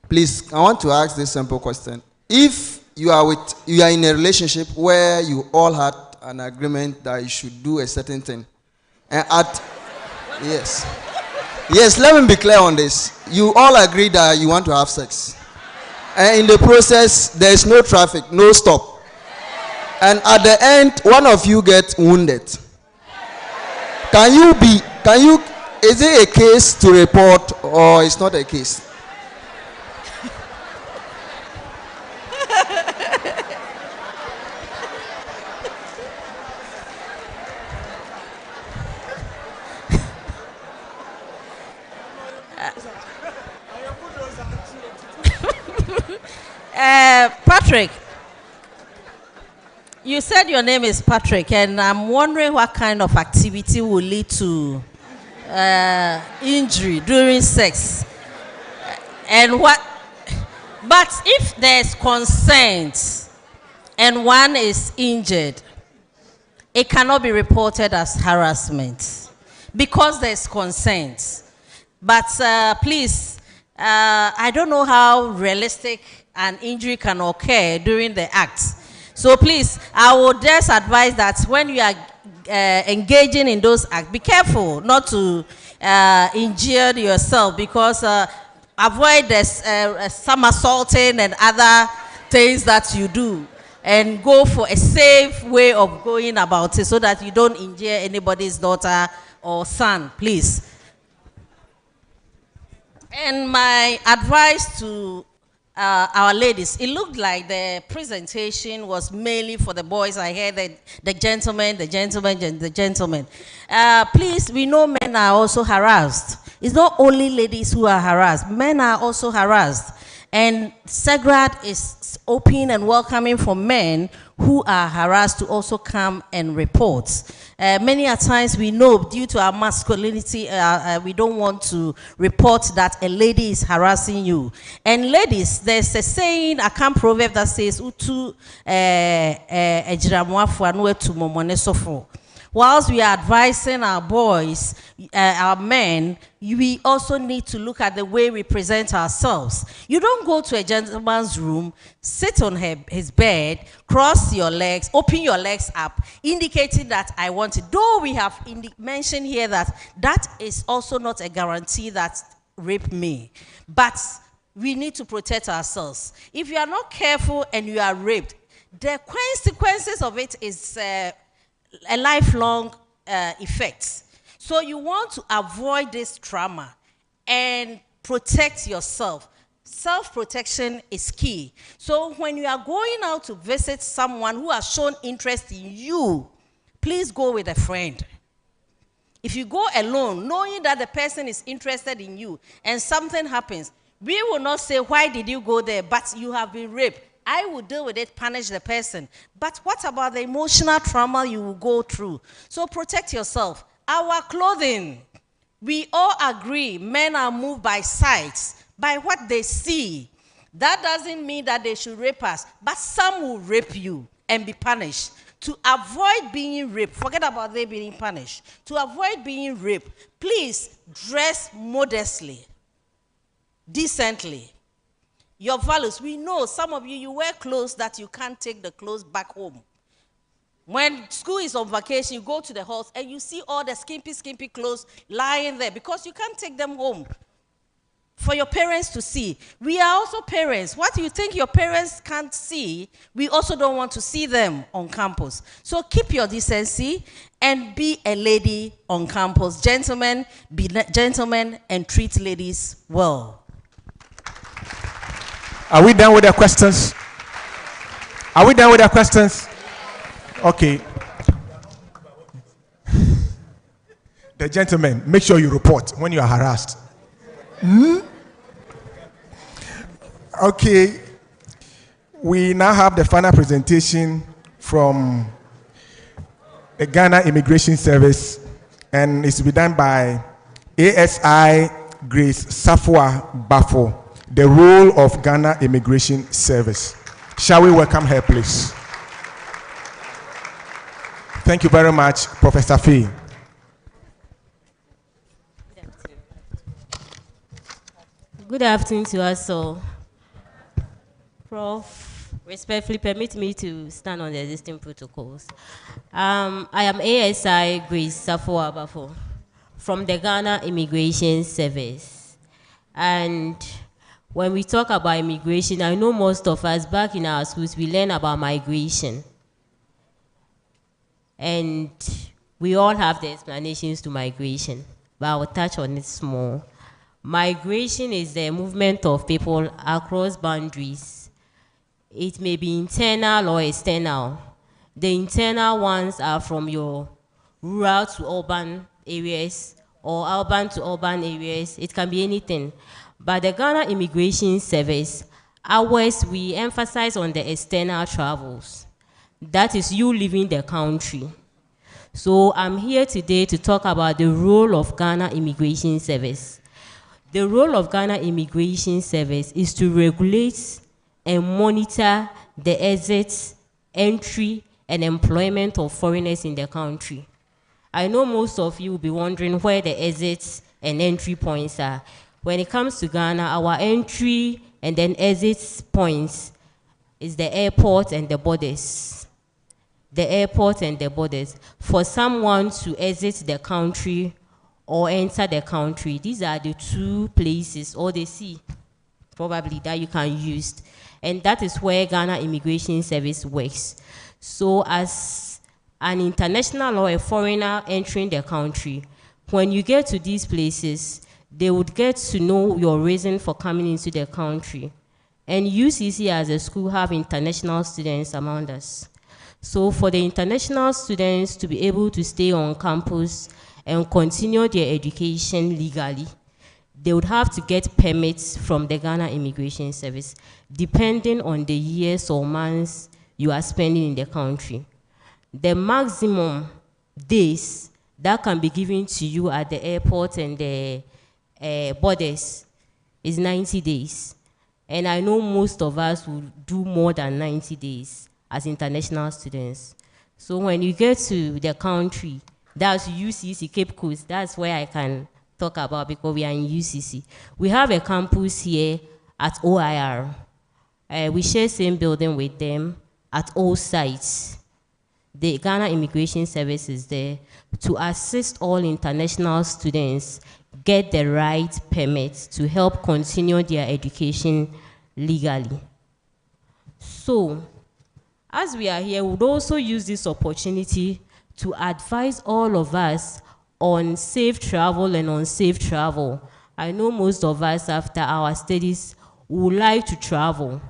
Please, I want to ask this simple question. If you are in a relationship where you all had an agreement that you should do a certain thing, and yes, let me be clear on this. You all agree that you want to have sex, and in the process there is no traffic, no stop, and at the end one of you gets wounded. Is it a case to report or it's not a case?
Patrick, you said your name is Patrick, and I'm wondering what kind of activity will lead to injury during sex. But if there's consent and one is injured, it cannot be reported as harassment because there's consent. But please, I don't know how realistic an injury can occur during the act. So please, I would just advise that when you are engaging in those acts, be careful not to injure yourself, because avoid some assaulting and other things that you do, and go for a safe way of going about it so that you don't injure anybody's daughter or son, please. And my advice to our ladies, it looked like the presentation was mainly for the boys. I heard the gentlemen. Please, we know men are also harassed. It's not only ladies who are harassed. Men are also harassed. And SEGRAD is open and welcoming for men who are harassed to also come and report. Many a times we know due to our masculinity, we don't want to report that a lady is harassing you. And ladies, there's a saying, a camp proverb that says, whilst we are advising our boys, our men, we also need to look at the way we present ourselves. You don't go to a gentleman's room, sit on his bed, cross your legs, open your legs up, indicating that I want it. Though we have mentioned here that that is also not a guarantee that rape me. But we need to protect ourselves. If you are not careful and you are raped, the consequences of it is a lifelong effect. So you want to avoid this trauma and protect yourself. Self-protection is key. So when you are going out to visit someone who has shown interest in you, please go with a friend. If you go alone, knowing that the person is interested in you and something happens, we will not say, why did you go there? But you have been raped. I will deal with it, punish the person. But what about the emotional trauma you will go through? So protect yourself. Our clothing, we all agree men are moved by sights, by what they see. That doesn't mean that they should rape us, but some will rape you and be punished. To avoid being raped, forget about they being punished. To avoid being raped, please dress modestly, decently. Your values, we know some of you wear clothes that you can't take the clothes back home. When school is on vacation, you go to the house and you see all the skimpy clothes lying there because you can't take them home for your parents to see. We are also parents. What you think your parents can't see, we also don't want to see them on campus. So keep your decency and be a lady on campus. Gentlemen, be gentlemen and treat ladies well.
Are we done with the questions? Are we done with the questions? Okay. The gentlemen, make sure you report when you are harassed. Okay. We now have the final presentation from the Ghana Immigration Service, and it's to be done by ASI Grace Safwa Bafo, the role of Ghana Immigration Service. Shall we welcome her, please? Thank you very much, Professor Fee.
Good afternoon to us all. Prof, respectfully permit me to stand on the existing protocols. I am ASI Grace Safwa Bafo from the Ghana Immigration Service. And when we talk about immigration, I know most of us back in our schools, we learn about migration. And we all have the explanations to migration, but I will touch on it small. Migration is the movement of people across boundaries. It may be internal or external. The internal ones are from your rural to urban areas or urban to urban areas. It can be anything. But the Ghana Immigration Service, ours, we emphasize on the external travels. That is you leaving the country. So I'm here today to talk about the role of Ghana Immigration Service. The role of Ghana Immigration Service is to regulate and monitor the exit, entry, and employment of foreigners in the country. I know most of you will be wondering where the exits and entry points are. When it comes to Ghana, our entry and then exit points is the airport and the borders. The airport and the borders. For someone to exit the country or enter the country, these are the two places, or the sea, probably, that you can use. And that is where Ghana Immigration Service works. So as an international or a foreigner entering the country, when you get to these places, they would get to know your reason for coming into the country. And UCC as a school have international students among us. So for the international students to be able to stay on campus and continue their education legally, they would have to get permits from the Ghana Immigration Service, depending on the years or months you are spending in the country. The maximum days that can be given to you at the airport and the borders is 90 days. And I know most of us will do more than 90 days as international students. So when you get to the country, that's UCC, Cape Coast, that's where I can talk about because we are in UCC. We have a campus here at OIR. We share same building with them at all sites. The Ghana Immigration Service is there to assist all international students get the right permits to help continue their education legally. So, as we are here, we would also use this opportunity to advise all of us on safe travel and unsafe travel. I know most of us after our studies would like to travel.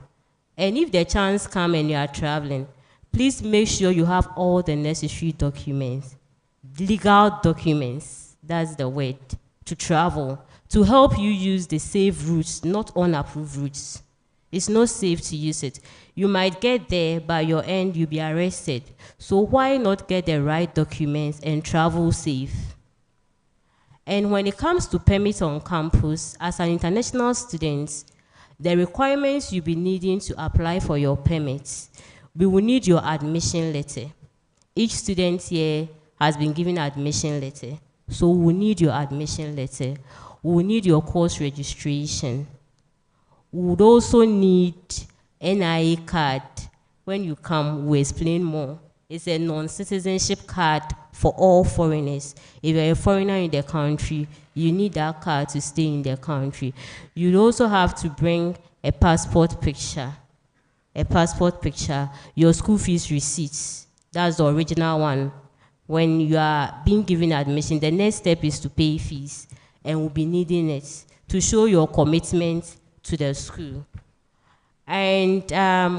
And if the chance comes and you are traveling, please make sure you have all the necessary documents, legal documents, that's the word, to travel, to help you use the safe routes, not unapproved routes. It's not safe to use it. You might get there, by your end, you'll be arrested. So why not get the right documents and travel safe? And when it comes to permits on campus, as an international student, the requirements you'll be needing to apply for your permits, we will need your admission letter. Each student here has been given an admission letter. So we will need your admission letter. We will need your course registration. We would also need NIA card. When you come, we'll explain more. It's a non-citizenship card for all foreigners. If you're a foreigner in the country, you need that card to stay in the country. You'd also have to bring a passport picture. A passport picture, your school fees receipts. That's the original one. When you are being given admission, the next step is to pay fees, and we'll be needing it to show your commitment to the school. And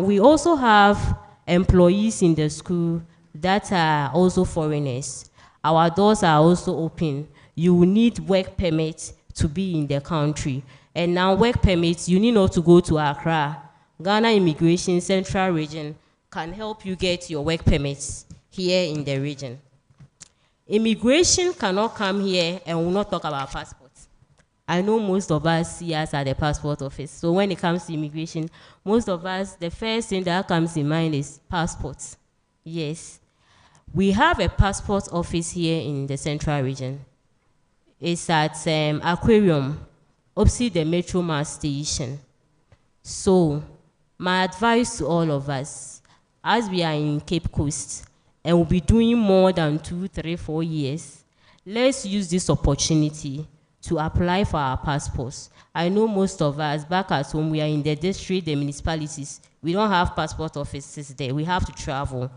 we also have employees in the school that are also foreigners. Our doors are also open. You will need work permits to be in the country. And now work permits, you need not to go to Accra. Ghana Immigration Central Region can help you get your work permits here in the region. Immigration cannot come here and will not talk about passports. I know most of us see us at the passport office. So when it comes to immigration, most of us, the first thing that comes in mind is passports. Yes. We have a passport office here in the Central Region. It's at Aquarium, opposite the Metro Mass Station. So, my advice to all of us, as we are in Cape Coast, and we'll be doing more than 2, 3, 4 years, let's use this opportunity to apply for our passports. I know most of us back at home, we are in the district, the municipalities, we don't have passport offices there, we have to travel.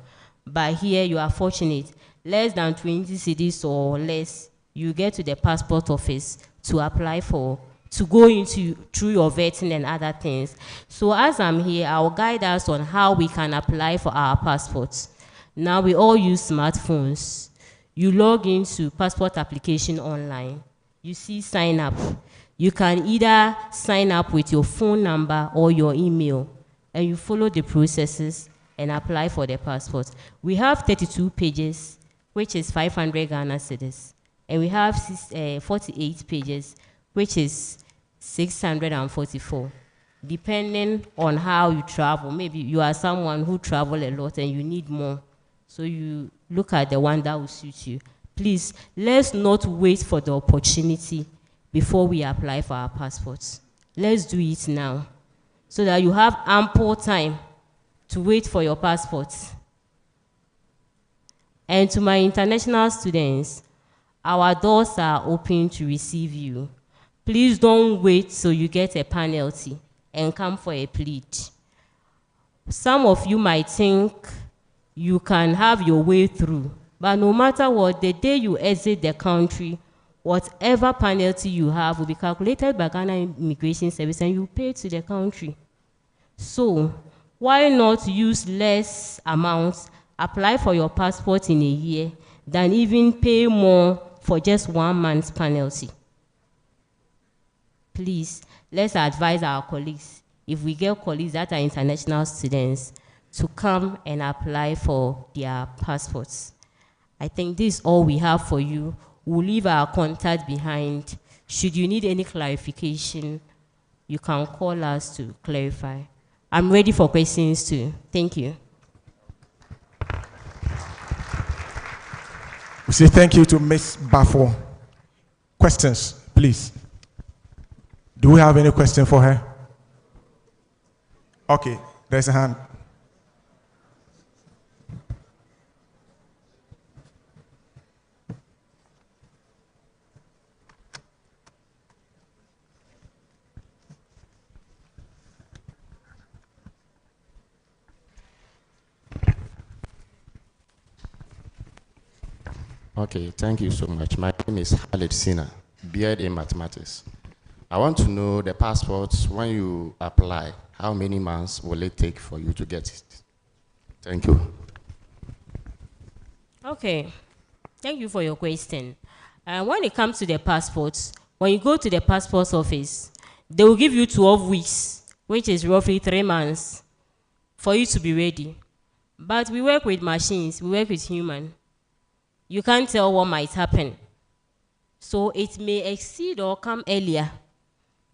But here you are fortunate, less than 20 cities or less, you get to the passport office to apply for, to go into through your vetting and other things. So as I'm here, I'll guide us on how we can apply for our passports. Now we all use smartphones. You log into passport application online. You see sign up. You can either sign up with your phone number or your email, and you follow the processes and apply for the passport. We have 32 pages, which is 500 Ghana cedis. And we have 48 pages, which is 644, depending on how you travel. Maybe you are someone who travel a lot and you need more. So you look at the one that will suit you. Please, let's not wait for the opportunity before we apply for our passports. Let's do it now, so that you have ample time to wait for your passports. And to my international students, our doors are open to receive you. Please don't wait till you get a penalty and come for a plea. Some of you might think you can have your way through, but no matter what, the day you exit the country, whatever penalty you have will be calculated by Ghana Immigration Service and you pay to the country. So, why not use less amounts, apply for your passport in a year, than even pay more for just 1 month's penalty? Please, let's advise our colleagues, if we get colleagues that are international students, to come and apply for their passports. I think this is all we have for you. We'll leave our contact behind. Should you need any clarification, you can call us to clarify. I'm ready for questions too. Thank you.
We say thank you to Ms. Bafo. Questions, please. Do we have any question for her? Okay, there's a hand.
Okay, thank you so much. My name is Khalid Sina, BEd in Mathematics. I want to know the passports, when you apply, how many months will it take for you to get it? Thank you.
Okay, thank you for your question. When it comes to the passports, when you go to the passport office, they will give you 12 weeks, which is roughly 3 months, for you to be ready. But we work with machines, we work with human. You can't tell what might happen. So it may exceed or come earlier,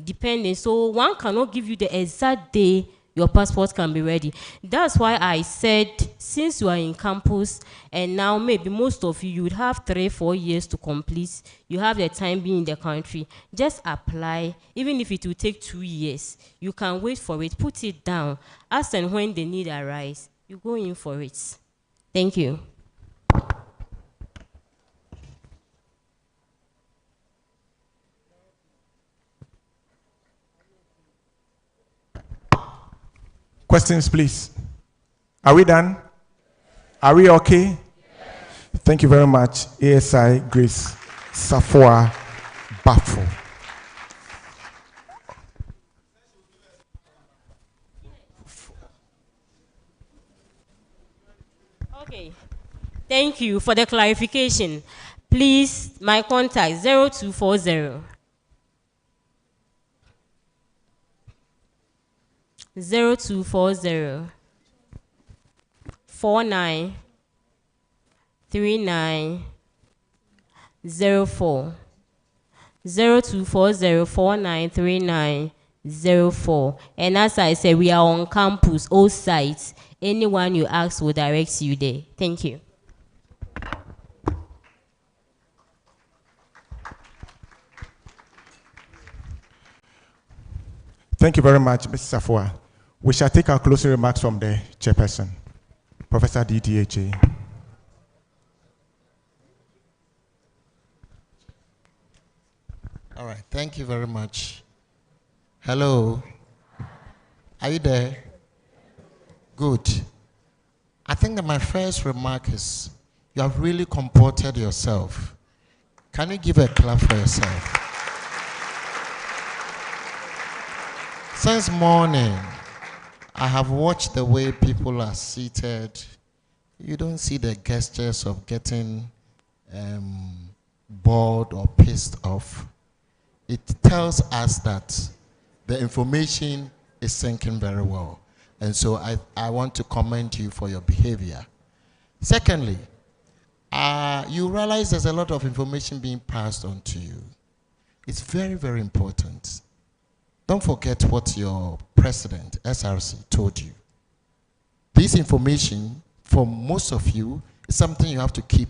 depending. So one cannot give you the exact day your passport can be ready. That's why I said, since you are in campus, and now maybe most of you would have 3-4 years to complete, you have the time being in the country, just apply. Even if it will take 2 years, you can wait for it, put it down. As and when the need arises, you go in for it. Thank you.
Questions, please. Are we done? Are we okay? Yes. Thank you very much, ASI Grace Safua Bafo.
Okay. Thank you for the clarification. Please, my contact 0240 0240 49 39 04 0240 49 39 04. And as I said, we are on campus, all sites. Anyone you ask will direct you there. Thank you.
Thank you very much, Mrs. Safua. We shall take our closing remarks from the chairperson, Professor DTHA.
All right, thank you very much. Hello, are you there? Good. I think that my first remark is, you have really comported yourself. Can you give a clap for yourself? Since morning, I have watched the way people are seated. You don't see the gestures of getting bored or pissed off. It tells us that the information is sinking very well. And so I want to commend you for your behavior. Secondly, you realize there's a lot of information being passed on to you. It's very, very important. Don't forget what your president, SRC, told you. This information, for most of you, is something you have to keep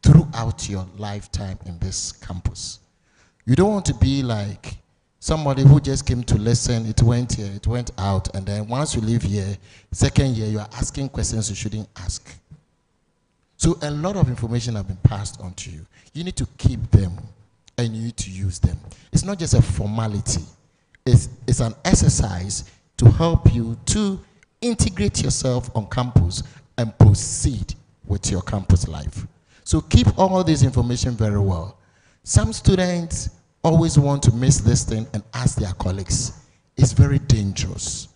throughout your lifetime in this campus. You don't want to be like somebody who just came to listen, it went here, it went out, and then once you leave here, second year, you are asking questions you shouldn't ask. So a lot of information have been passed on to you. You need to keep them, and you need to use them. It's not just a formality. It's an exercise to help you to integrate yourself on campus and proceed with your campus life. So keep all this information very well. Some students always want to miss this thing and ask their colleagues. It's very dangerous.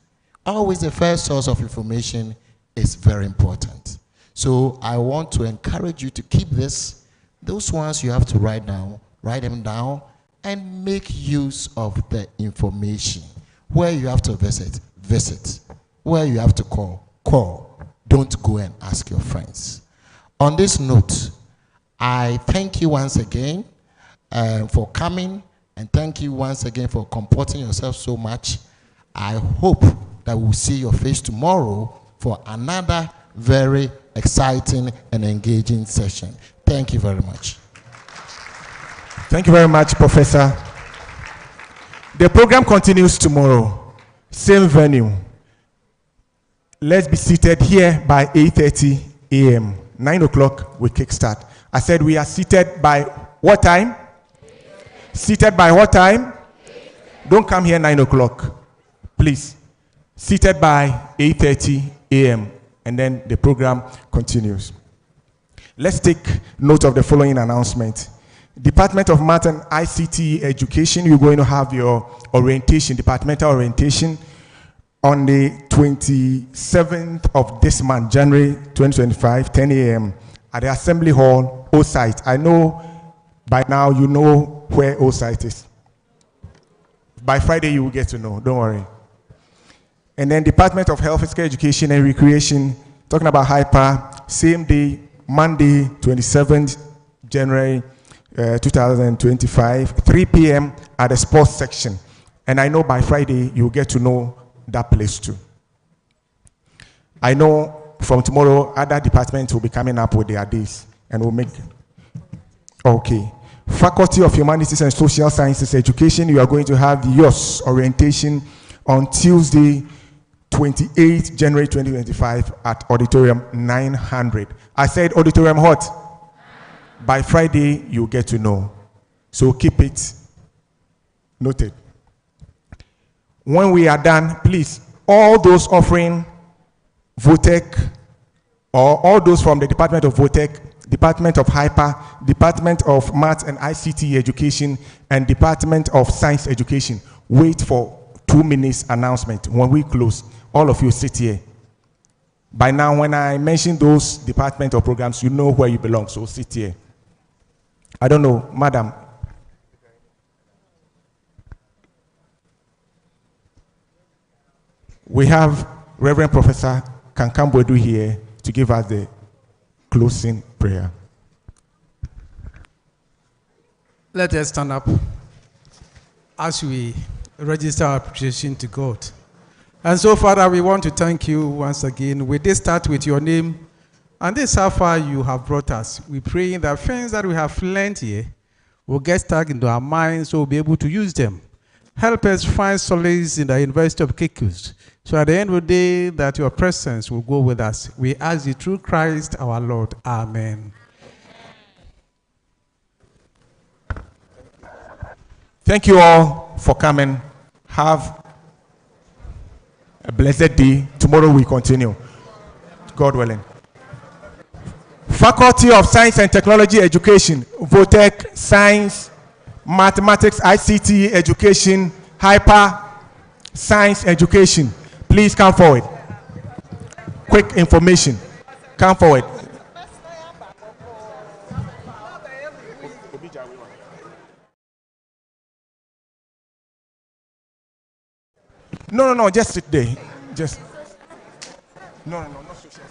Always the first source of information is very important. So I want to encourage you to keep this. Those ones you have to write them down, and make use of the information. Where you have to visit, visit. Where you have to call, call. Don't go and ask your friends. On this note, I thank you once again for coming, and thank you once again for comporting yourself so much. I hope that we'll see your face tomorrow for another very exciting and engaging session. Thank you very much.
Thank you very much, Professor. The program continues tomorrow, same venue. Let's be seated here by 8:30 a.m. 9 o'clock, we kickstart. I said we are seated by what time? Seated by what time? Don't come here 9 o'clock, please. Seated by 8:30 a.m. and then the program continues. Let's take note of the following announcement. Department of Math and ICT Education, you're going to have your orientation, departmental orientation, on the 27th of this month, January 2025, 10 a.m. at the Assembly Hall, O site. I know by now you know where O site is. By Friday you will get to know, don't worry. And then Department of Health, Physical Education and Recreation, talking about hyper, same day, Monday, 27th January 2025, 3 p.m. at the sports section. And I know by Friday you'll get to know that place too. I know from tomorrow other departments will be coming up with their days and we'll make. Okay. Faculty of Humanities and Social Sciences Education, you are going to have yours orientation on Tuesday, 28th January 2025 at Auditorium 900. I said Auditorium what? By Friday, you'll get to know. So keep it noted. When we are done, please, all those offering Votech, or all those from the Department of Votech, Department of Hyper, Department of Math and ICT Education, and Department of Science Education, wait for 2 minutes announcement. When we close, all of you sit here. By now, when I mention those department or programs, you know where you belong, so sit here. I don't know, madam. We have Reverend Professor Kankambwedu here to give us the closing prayer.
Let us stand up as we register our appreciation to God. And so, Father, we want to thank you once again. We did start with your name, and this is how far you have brought us. We pray that things that we have learned here will get stuck into our minds so we'll be able to use them. Help us find solace in the University of Kikus. So at the end of the day, that your presence will go with us. We ask you through Christ our Lord. Amen.
Thank you all for coming. Have a blessed day. Tomorrow we continue. God willing. Faculty of Science and Technology Education, Votech, Science, Mathematics, ICT Education, Hyper, Science Education. Please come forward. Quick information. Come forward. No, just sit there. Just. No, not social.